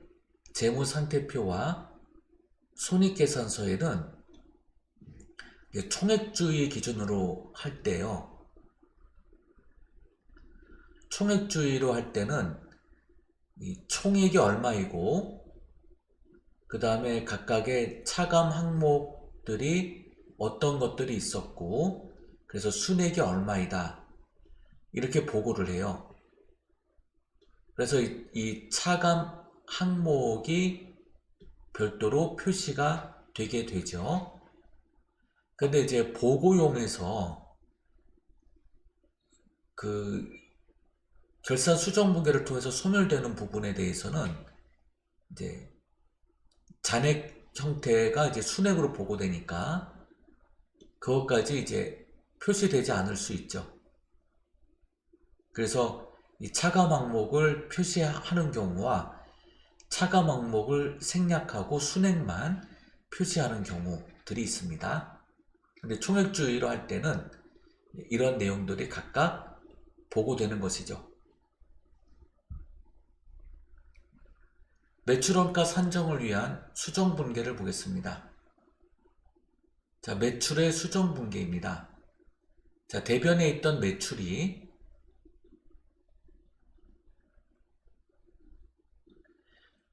재무상태표와 손익계산서에는 총액주의 기준으로 할 때요. 총액주의로 할 때는 이 총액이 얼마이고 그 다음에 각각의 차감 항목들이 어떤 것들이 있었고 그래서 순액이 얼마이다 이렇게 보고를 해요. 그래서 이 차감 항목이 별도로 표시가 되게 되죠. 근데 이제 보고용에서 그 결산 수정 분계를 통해서 소멸되는 부분에 대해서는 이제 잔액 형태가 이제 순액으로 보고되니까 그것까지 이제 표시되지 않을 수 있죠. 그래서 이 차감 항목을 표시하는 경우와 차감 항목을 생략하고 순액만 표시하는 경우들이 있습니다. 근데 총액주의로 할 때는 이런 내용들이 각각 보고되는 것이죠. 매출원가 산정을 위한 수정 분계를 보겠습니다. 자, 매출의 수정 분계입니다. 자, 대변에 있던 매출이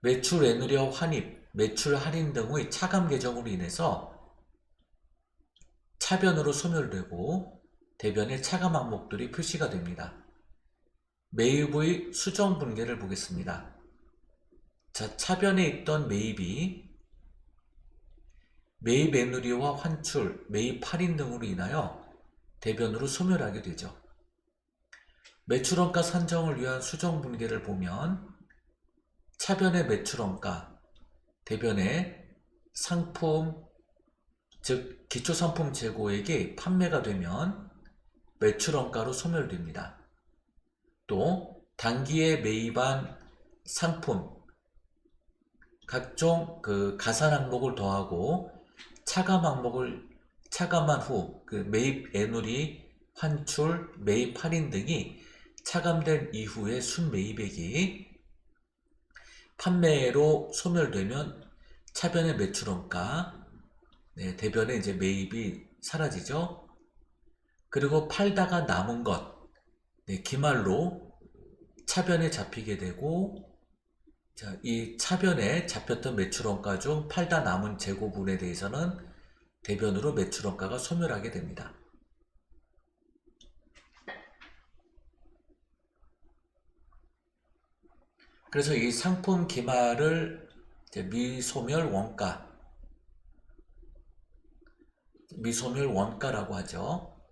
매출 애누리와 환입, 매출 할인 등의 차감 계정으로 인해서 차변으로 소멸되고 대변에 차감 항목들이 표시가 됩니다. 매입의 수정 분계를 보겠습니다. 자, 차변에 있던 매입이 매입 애누리와 환출, 매입 할인 등으로 인하여 대변으로 소멸하게 되죠. 매출원가 산정을 위한 수정 분계를 보면 차변의 매출원가, 대변의 상품, 즉 기초상품 재고액이 판매가 되면 매출원가로 소멸됩니다. 또 단기에 매입한 상품, 각종 가산 항목을 더하고 차감한 후 매입 애누리, 환출, 매입 할인 등이 차감된 이후의 순매입액이 판매로 소멸되면 차변의 매출원가, 대변에 이제 매입이 사라지죠. 그리고 팔다가 남은 것, 기말로 차변에 잡히게 되고, 자, 이 차변에 잡혔던 매출원가 중 팔다 남은 재고분에 대해서는 대변으로 매출원가가 소멸하게 됩니다. 그래서 이 상품 기말을 미소멸 원가라고 하죠.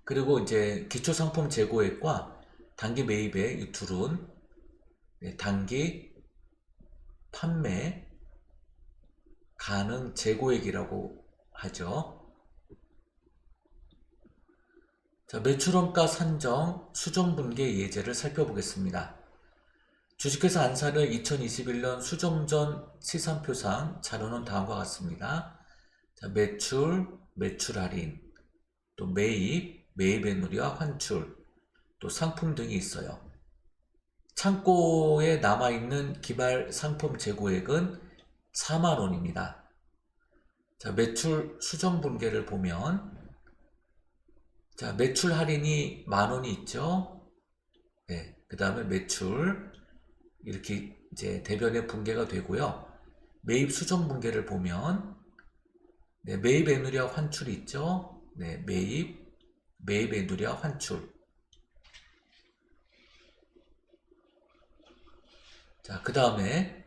그리고 이제 기초상품 재고액과 단기 매입의 이 둘은 단기 판매 가능 재고액이라고 하죠. 자, 매출원가 산정 수정 분계 예제를 살펴보겠습니다. 주식회사 안사를 2021년 수정전 시산표상 자료는 다음과 같습니다. 자, 매출, 매출 할인, 또 매입, 매입 애누리와 환출, 또 상품 등이 있어요. 창고에 남아있는 기말 상품 재고액은 4만원입니다. 자, 매출 수정 분계를 보면, 자, 매출 할인이 만원이 있죠? 네. 그 다음에 매출, 이렇게 이제 대변에 분계가 되고요. 매입 수정 분계를 보면, 매입 애누리와 환출이 있죠? 매입 애누리와 환출. 자, 그 다음에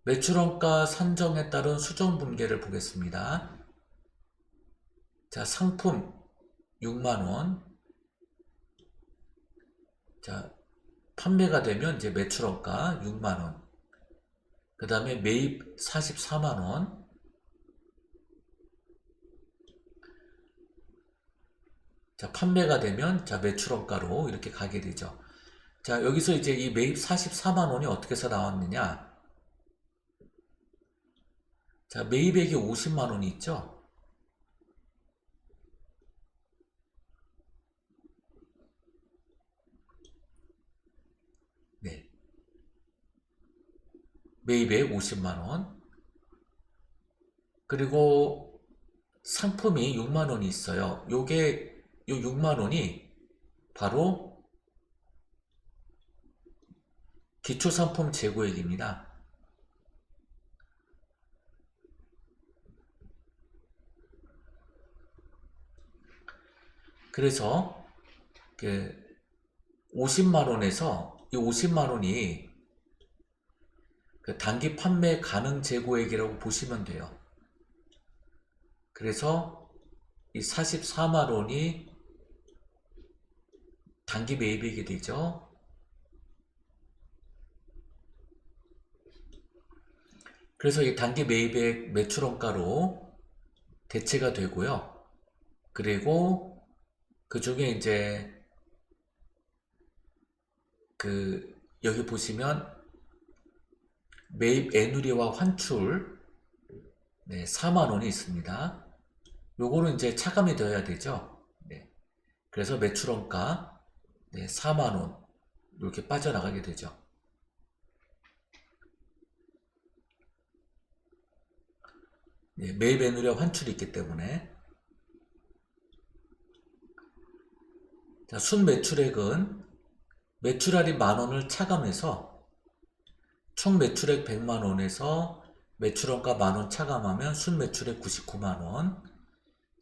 매출원가 산정에 따른 수정 분계를 보겠습니다. 자, 상품 6만원. 자, 판매가 되면 이제 매출원가 6만원. 그 다음에 매입 44만원. 자, 판매가 되면 자, 매출원가로 이렇게 가게 되죠. 자, 여기서 이제 이 매입 44만원이 어떻게 해서 나왔느냐? 자, 매입액이 50만원이 있죠? 네. 매입액 50만원. 그리고 상품이 6만원이 있어요. 요게, 요 6만원이 바로 기초상품 재고액입니다. 그래서 50만원에서 이 50만원이 단기 판매 가능 재고액이라고 보시면 돼요. 그래서 이 44만원이 단기 매입액이 되죠. 그래서 이 단기 매입액 매출원가로 대체가 되고요. 그리고 그 중에 이제 여기 보시면 매입 애누리와 환출 4만원이 있습니다. 요거는 이제 차감이 되어야 되죠. 그래서 매출원가 4만원 이렇게 빠져나가게 되죠. 매입 매누리와 환출이 있기 때문에. 자, 순매출액은 매출할인 만원을 차감해서 총 매출액 100만원에서 매출원가 만원 차감하면 순매출액 99만원.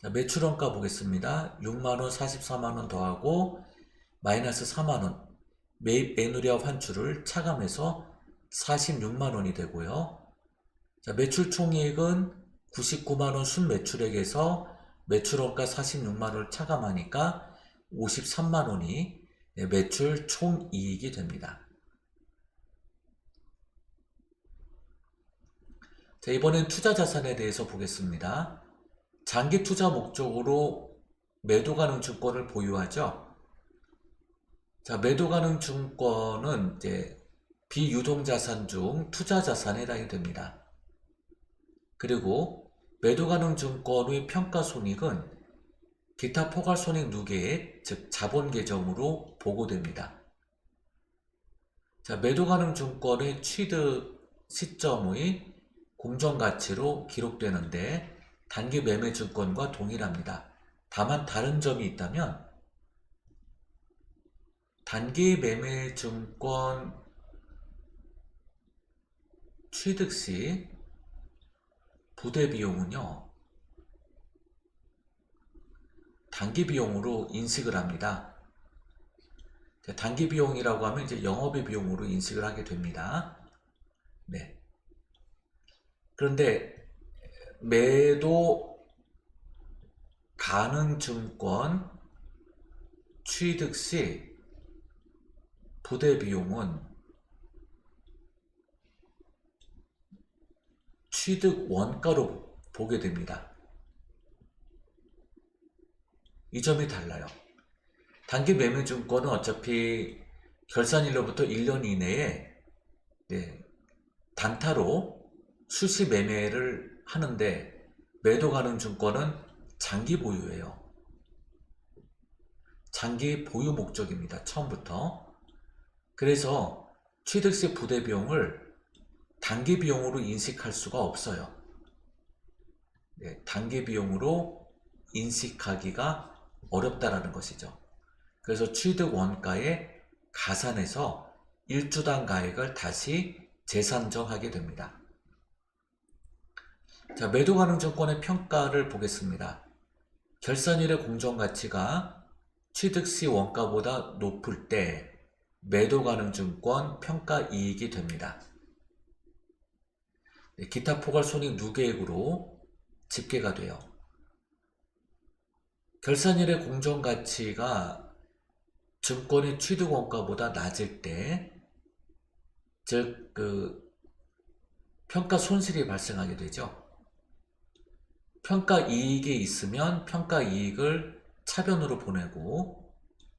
자, 매출원가 보겠습니다. 6만원 44만원 더하고 마이너스 4만원 매입 매누리와 환출을 차감해서 46만원이 되고요. 자, 매출 총이익은 99만원 순매출액에서 매출원가 46만원을 차감하니까 53만원이 매출 총이익이 됩니다. 자, 이번엔 투자자산에 대해서 보겠습니다. 장기 투자 목적으로 매도 가능 증권을 보유하죠. 자, 매도 가능 증권은 이제 비유동자산 중 투자자산에 해당이 됩니다. 그리고 매도 가능 증권의 평가손익은 기타 포괄손익 누계액, 즉 자본 계정으로 보고됩니다. 자, 매도 가능 증권의 취득 시점의 공정가치로 기록되는데 단기 매매 증권과 동일합니다. 다만 다른 점이 있다면 단기 매매 증권 취득 시 부대 비용은요, 단기 비용으로 인식을 합니다. 단기 비용이라고 하면 이제 영업의 비용으로 인식을 하게 됩니다. 네. 그런데 매도 가능 증권 취득 시 부대 비용은 취득 원가로 보게 됩니다. 이 점이 달라요. 단기 매매 증권은 어차피 결산일로부터 1년 이내에 단타로 수시 매매를 하는데 매도 가능 증권은 장기 보유예요. 장기 보유 목적입니다. 처음부터. 그래서 취득세 부대 비용을 단기 비용으로 인식할 수가 없어요. 단기 비용으로 인식하기가 어렵다라는 것이죠. 그래서 취득 원가에 가산해서 일주당 가액을 다시 재산정하게 됩니다. 자, 매도 가능 증권의 평가를 보겠습니다. 결산일의 공정가치가 취득 시 원가보다 높을 때 매도 가능 증권 평가 이익이 됩니다. 기타 포괄손익 누계액으로 집계가 돼요. 결산일의 공정가치가 증권의 취득 원가보다 낮을 때, 즉 평가 손실이 발생하게 되죠. 평가 이익이 있으면 평가 이익을 차변으로 보내고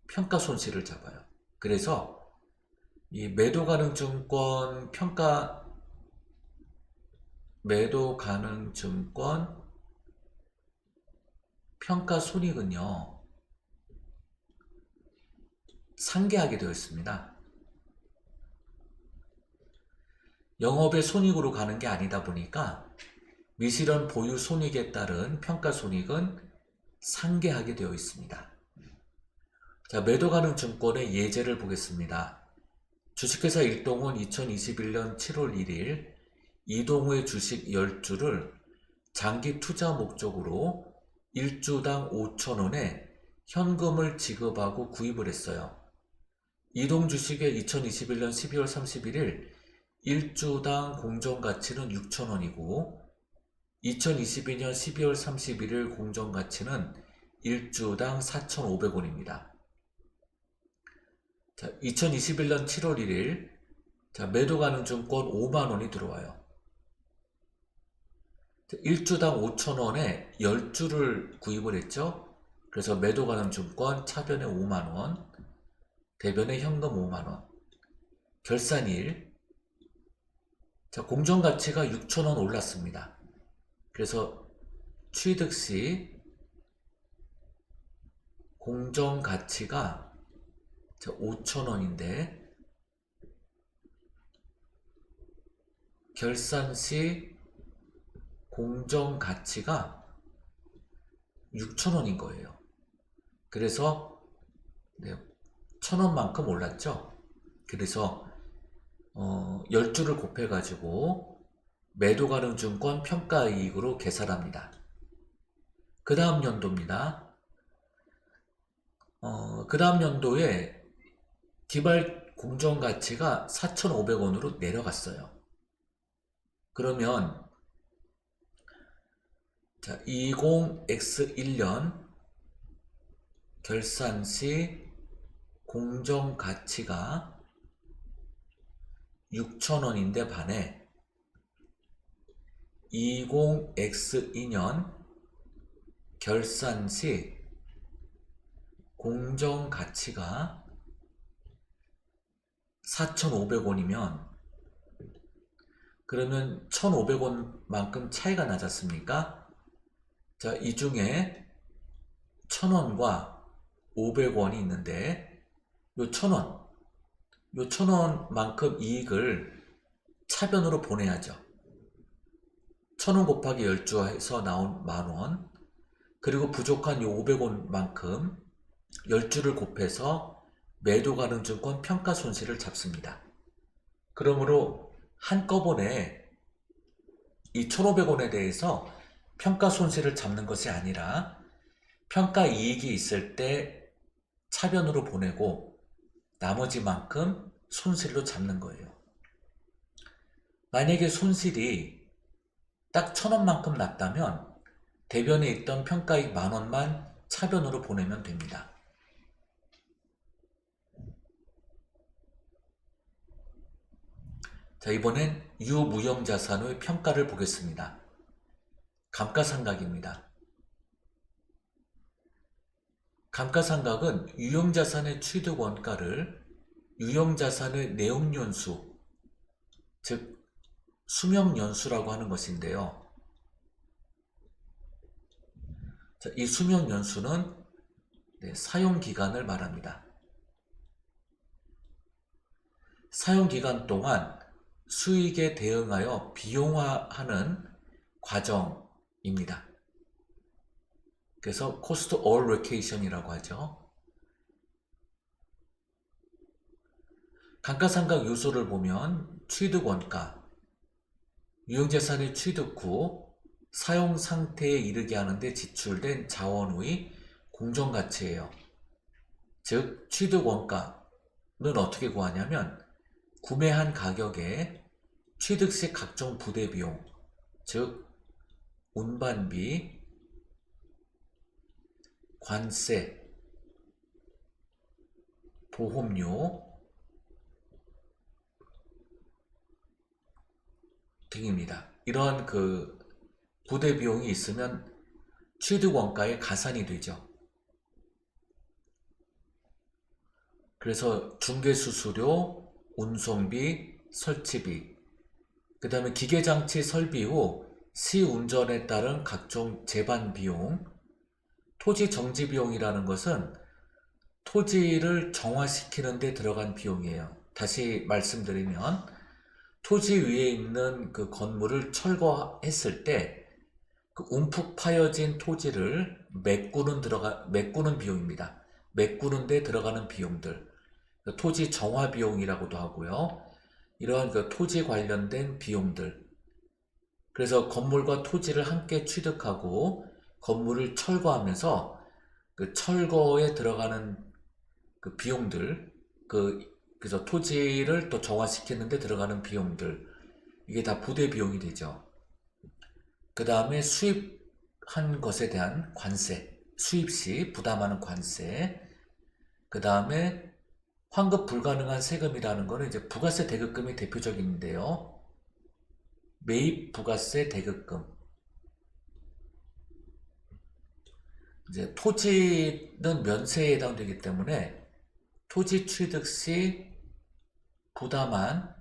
평가 손실을 잡아요. 그래서 이 매도 가능 증권 평가 손익은요, 상계하게 되어 있습니다. 영업의 손익으로 가는 게 아니다 보니까 미실현 보유 손익에 따른 평가 손익은 상계하게 되어 있습니다. 자, 매도 가능 증권의 예제를 보겠습니다. 주식회사 일동은 2021년 7월 1일 이동우의 주식 10주를 장기 투자 목적으로 1주당 5,000원에 현금을 지급하고 구입을 했어요. 이동 주식의 2021년 12월 31일 1주당 공정가치는 6,000원이고 2022년 12월 31일 공정가치는 1주당 4,500원입니다. 자, 2021년 7월 1일 자, 매도 가능 증권 5만원이 들어와요. 1주당 5,000원에 10주를 구입을 했죠. 그래서 매도 가능 증권 차변에 5만원, 대변에 현금 5만원. 결산일 자, 공정가치가 6,000원 올랐습니다. 그래서 취득 시 공정가치가 5,000원인데 결산 시 공정 가치가 6,000원인 거예요. 그래서 1,000원만큼 올랐죠. 그래서 10주를 곱해가지고 매도 가능 증권 평가이익으로 계산합니다. 그 다음 연도입니다. 그 다음 연도에 기발 공정가치가 4,500원으로 내려갔어요. 그러면 자, 20X1년 결산 시 공정가치가 6,000원인데 반해 20X2년 결산 시 공정가치가 4,500원이면 그러면 1,500원만큼 차이가 나지 않습니까? 자, 이 중에 1,000원과 500원이 있는데 요 1,000원만큼 이익을 차변으로 보내야죠. 1,000원 곱하기 10주 해서 나온 만원, 그리고 부족한 요 500원만큼 10주를 곱해서 매도 가능 증권 평가 손실을 잡습니다. 그러므로 한꺼번에 이 1,500원에 대해서 평가 손실을 잡는 것이 아니라 평가 이익이 있을 때 차변으로 보내고 나머지만큼 손실로 잡는 거예요. 만약에 손실이 딱 1,000원만큼 났다면 대변에 있던 평가이익 만원만 차변으로 보내면 됩니다. 자, 이번엔 유무형자산의 평가를 보겠습니다. 감가상각입니다. 감가상각은 유형자산의 취득 원가를 유형자산의 내용연수, 즉 수명연수라고 하는 것인데요. 자, 이 수명연수는 사용기간을 말합니다. 사용기간 동안 수익에 대응하여 비용화하는 과정입니다. 그래서 cost allocation이라고 하죠. 감가상각 요소를 보면 취득원가, 유형자산의 취득 후 사용 상태에 이르게 하는데 지출된 자원의 공정가치예요. 즉 취득원가는 어떻게 구하냐면 구매한 가격에 취득 시 각종 부대비용, 즉 운반비, 관세, 보험료 등입니다. 이런 그 부대 비용이 있으면 취득 원가에 가산이 되죠. 그래서 중개수수료, 운송비, 설치비, 그 다음에 기계장치 설비 후 시운전에 따른 각종 제반 비용, 토지 정지 비용이라는 것은 토지를 정화시키는 데 들어간 비용이에요. 다시 말씀드리면 토지 위에 있는 그 건물을 철거했을 때 그 움푹 파여진 토지를 메꾸는 비용입니다. 메꾸는 데 들어가는 비용들, 토지 정화 비용이라고도 하고요. 이러한 그 토지 관련된 비용들, 그래서 건물과 토지를 함께 취득하고 건물을 철거하면서 그 철거에 들어가는 그 비용들, 그래서 토지를 또 정화시키는 데 들어가는 비용들, 이게 다 부대 비용이 되죠. 그 다음에 수입한 것에 대한 관세, 수입 시 부담하는 관세, 그 다음에 환급 불가능한 세금이라는 거는 이제 부가세 대급금이 대표적인데요. 매입 부가세 대급금. 이제 토지는 면세에 해당되기 때문에 토지 취득 시 부담한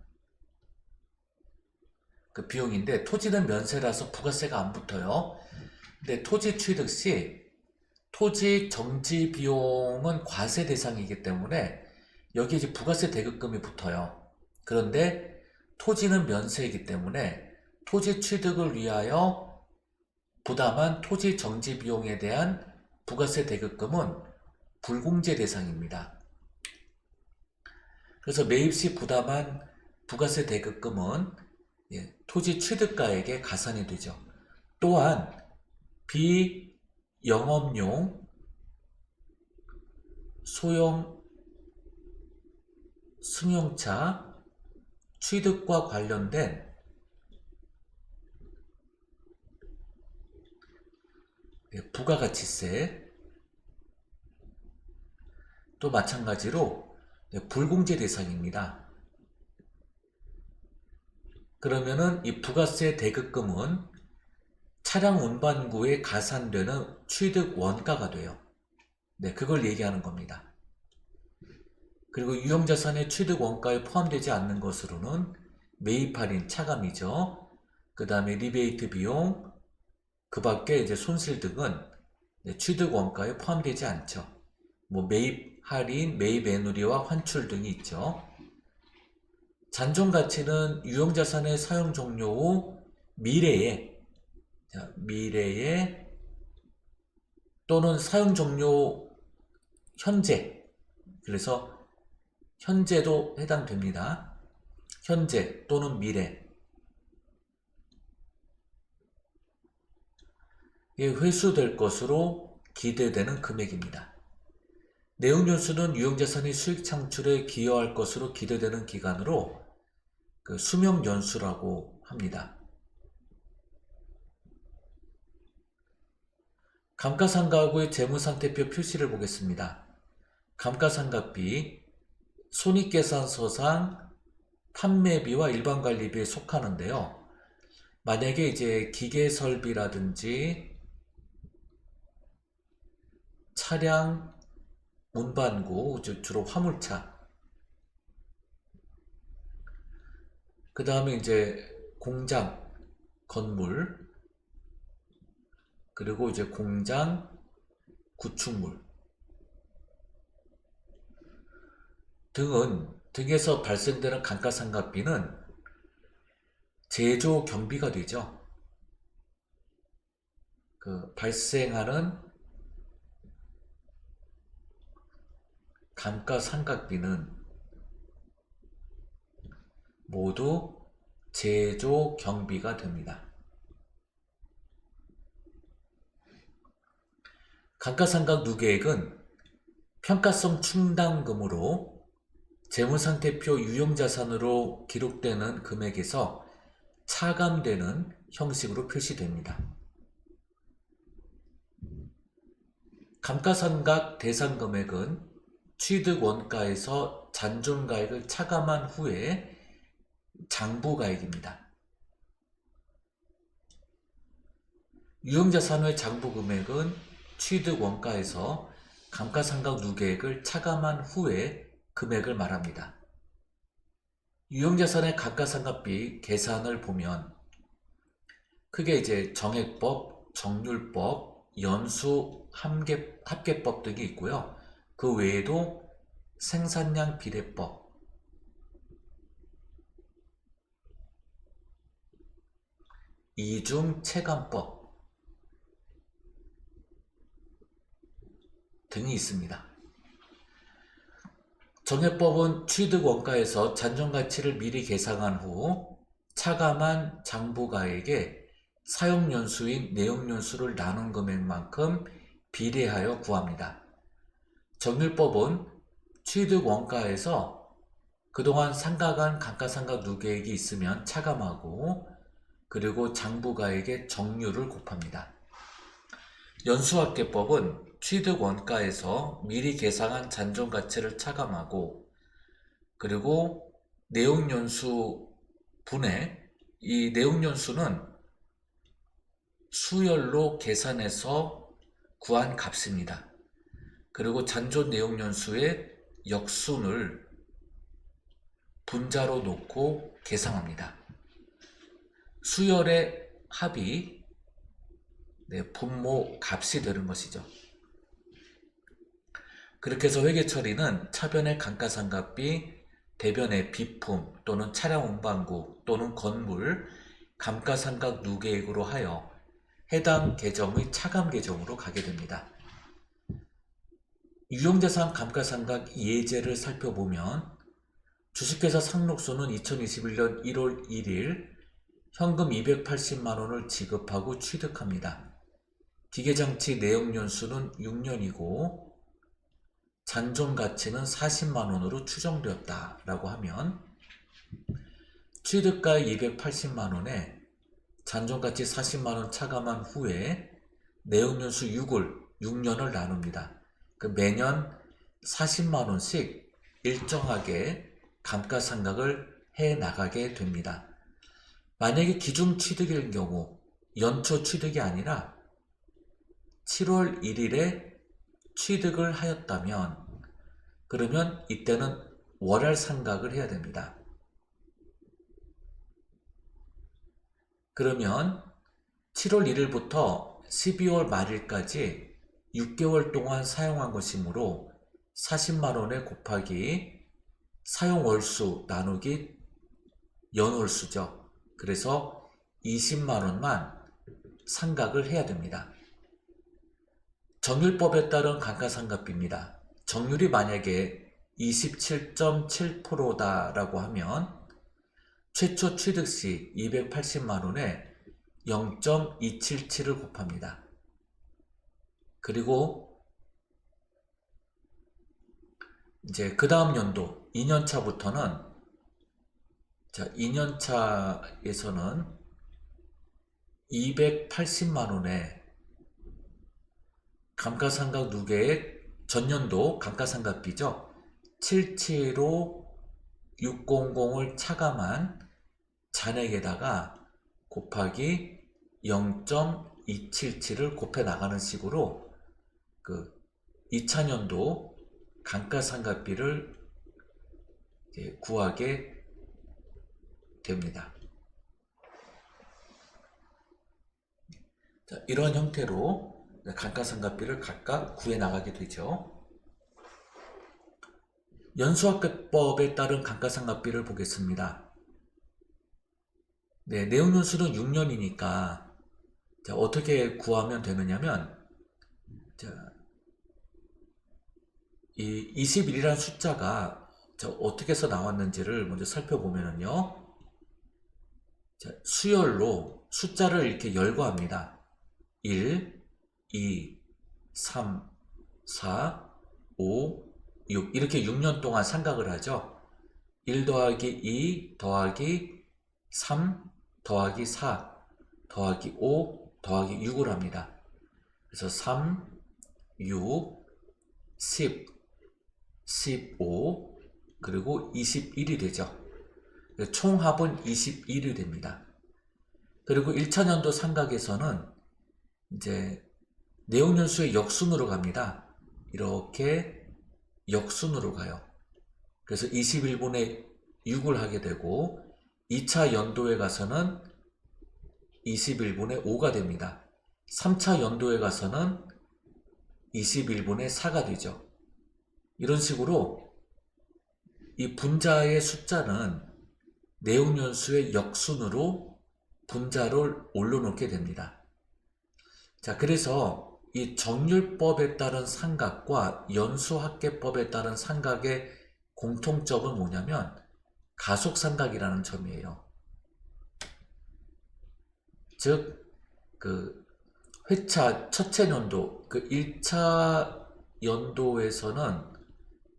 그 비용인데, 토지는 면세라서 부가세가 안 붙어요. 근데 토지 취득 시 토지 정지 비용은 과세 대상이기 때문에 여기 이제 부가세 대급금이 붙어요. 그런데 토지는 면세이기 때문에 토지 취득을 위하여 부담한 토지 정지 비용에 대한 부가세 대급금은 불공제 대상입니다. 그래서 매입 시 부담한 부가세 대급금은 토지 취득가액에 가산이 되죠. 또한 비영업용 소형 승용차 취득과 관련된 부가가치세 또 마찬가지로 불공제 대상입니다. 그러면은 이 부가세 대급금은 차량 운반구에 가산되는 취득 원가가 돼요. 그걸 얘기하는 겁니다. 그리고 유형자산의 취득 원가에 포함되지 않는 것으로는 매입 할인 차감이죠. 그 다음에 리베이트 비용, 그 밖에 이제 손실 등은 취득 원가에 포함되지 않죠. 뭐 매입 할인, 매입 애누리와 환출 등이 있죠. 잔존 가치는 유형자산의 사용 종료 후 미래에 또는 사용 종료 현재, 그래서 현재도 해당됩니다. 현재 또는 미래에 회수될 것으로 기대되는 금액입니다. 내용연수는 유형자산의 수익 창출에 기여할 것으로 기대되는 기간으로 수명연수라고 합니다. 감가상각의 재무상태표 표시를 보겠습니다. 감가상각비, 손익계산서상 판매비와 일반관리비에 속하는데요. 만약에 이제 기계설비라든지 차량 운반구, 주로 화물차, 그 다음에 이제 공장, 건물, 그리고 이제 공장, 구축물 등에서 발생되는 감가상각비는 제조 경비가 되죠. 발생하는 감가상각비는 모두 제조 경비가 됩니다. 감가상각 누계액은 평가성 충당금으로 재무상태표 유형자산으로 기록되는 금액에서 차감되는 형식으로 표시됩니다. 감가상각 대상 금액은 취득 원가에서 잔존가액을 차감한 후에 장부가액입니다. 유형자산의 장부금액은 취득 원가에서 감가상각 누계액을 차감한 후에 금액을 말합니다. 유형자산의 감가상각비 계산을 보면 크게 이제 정액법, 정률법, 연수 합계법 등이 있고요. 그 외에도 생산량 비례법, 이중 체감법 등이 있습니다. 정액법은 취득 원가에서 잔존가치를 미리 계상한 후 차감한 장부가액에 사용연수인 내용연수를 나눈 금액만큼 비례하여 구합니다. 정률법은 취득 원가에서 그동안 상각한 감가상각 누계액이 있으면 차감하고 그리고 장부가액의 정률을 곱합니다. 연수합계법은 취득 원가에서 미리 계상한 잔존가치를 차감하고 그리고 내용연수 분해, 이 내용연수는 수열로 계산해서 구한 값입니다. 그리고 잔존 내용연수의 역순을 분자로 놓고 계상합니다. 수열의 합이 분모 값이 되는 것이죠. 그렇게 해서 회계처리는 차변의 감가상각비, 대변의 비품 또는 차량 운반구 또는 건물 감가상각 누계액으로 하여 해당 계정의 차감 계정으로 가게 됩니다. 유형자산 감가상각 예제를 살펴보면 주식회사 상록수는 2021년 1월 1일 현금 280만원을 지급하고 취득합니다. 기계장치 내역연수는 6년이고 잔존가치는 40만원으로 추정되었다라고 하면 취득가의 280만원에 잔존가치 40만원 차감한 후에 내역연수 6년을 나눕니다. 매년 40만원씩 일정하게 감가상각을 해나가게 됩니다. 만약에 기준 취득일 경우 연초 취득이 아니라 7월 1일에 취득을 하였다면 그러면 이때는 월할 상각을 해야 됩니다. 그러면 7월 1일부터 12월 말일까지 6개월 동안 사용한 것이므로 40만원에 곱하기 사용월수 나누기 연월수죠. 그래서 20만원만 상각을 해야 됩니다. 정률법에 따른 감가상각비입니다. 정률이 만약에 27.7%다라고 하면 최초 취득 시 280만원에 0.277을 곱합니다. 그리고 이제 그 다음 연도 2년차부터는 2년차에서는 280만원에 감가상각 누계액 전년도 감가상각비죠. 775600을 차감한 잔액에다가 곱하기 0.277을 곱해 나가는 식으로 그 2차년도 감가상각비를 구하게 됩니다. 자, 이런 형태로 감가상각비를 각각 구해 나가게 되죠. 연수학계법에 따른 감가상각비를 보겠습니다. 네, 내역연수는 6년이니까 어떻게 구하면 되느냐면 이 21이라는 숫자가 어떻게 해서 나왔는지를 먼저 살펴보면요. 수열로 숫자를 이렇게 열거합니다. 1, 2, 3, 4, 5, 6 이렇게 6년 동안 상각을 하죠. 1 더하기 2 더하기 3 더하기 4 더하기 5 더하기 6을 합니다. 그래서 3, 6, 10, 15 그리고 21이 되죠. 총합은 21이 됩니다. 그리고 1차년도 상각에서는 이제 내역연수의 역순으로 갑니다. 이렇게 역순으로 가요. 그래서 21분의 6을 하게 되고 2차 연도에 가서는 21분의 5가 됩니다. 3차 연도에 가서는 21분의 4가 되죠. 이런 식으로 이 분자의 숫자는 내역연수의 역순으로 분자를 올려놓게 됩니다. 자, 그래서 이 정률법에 따른 상각과 연수학계법에 따른 상각의 공통점은 뭐냐면 가속상각이라는 점이에요. 즉, 회차 첫째 연도, 1차 연도에서는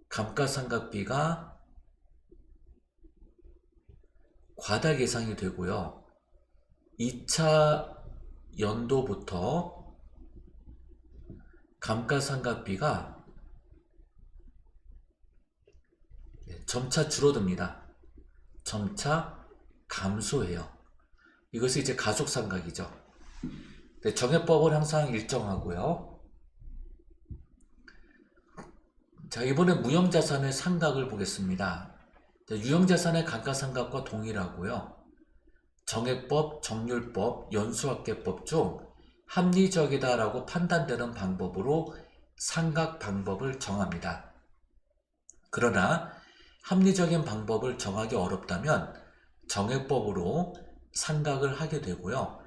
감가상각비가 과다 계상이 되고요. 2차 연도부터 감가상각비가 점차 줄어듭니다. 점차 감소해요. 이것이 이제 가속상각이죠. 정해법은 항상 일정하고요. 자, 이번에 무형자산의 상각을 보겠습니다. 유형자산의 감가상각과 동일하고요. 정해법, 정률법, 연수학계법 중 합리적이다라고 판단되는 방법으로 상각 방법을 정합니다. 그러나 합리적인 방법을 정하기 어렵다면 정해법으로 상각을 하게 되고요.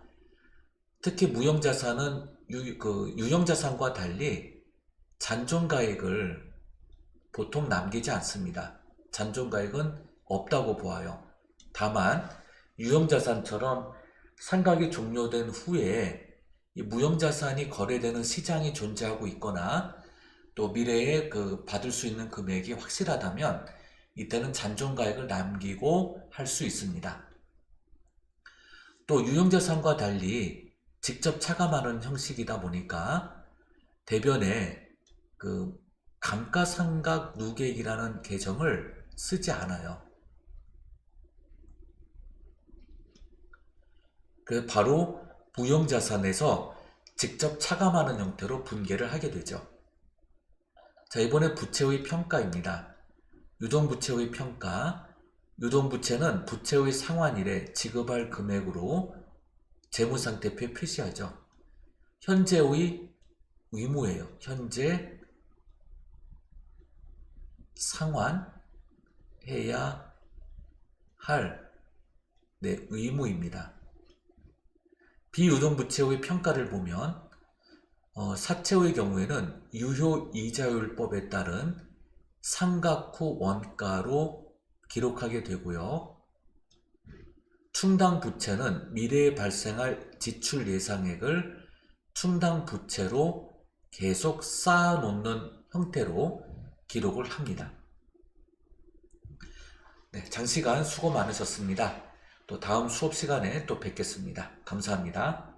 특히 무형자산은 유형자산과 달리 잔존가액을 보통 남기지 않습니다. 잔존가액은 없다고 보아요. 다만 유형자산처럼 상각이 종료된 후에 이 무형자산이 거래되는 시장이 존재하고 있거나 또 미래에 받을 수 있는 금액이 확실하다면 이때는 잔존가액을 남기고 할 수 있습니다. 또 유형자산과 달리 직접 차감하는 형식이다 보니까 대변에 감가상각 누계액이라는 계정을 쓰지 않아요. 그 바로 무형자산에서 직접 차감하는 형태로 분개를 하게 되죠. 자, 이번에 부채의 평가입니다. 유동부채의 평가. 유동부채는 부채의 상환일에 지급할 금액으로 재무상태표에 표시하죠. 현재의 의무예요. 현재 상환해야 할 의무입니다. 비유동부채의 평가를 보면 사채의 경우에는 유효이자율법에 따른 상각 후 원가로 기록하게 되고요. 충당부채는 미래에 발생할 지출 예상액을 충당부채로 계속 쌓아놓는 형태로 기록을 합니다. 네, 장시간 수고 많으셨습니다. 또 다음 수업 시간에 또 뵙겠습니다. 감사합니다.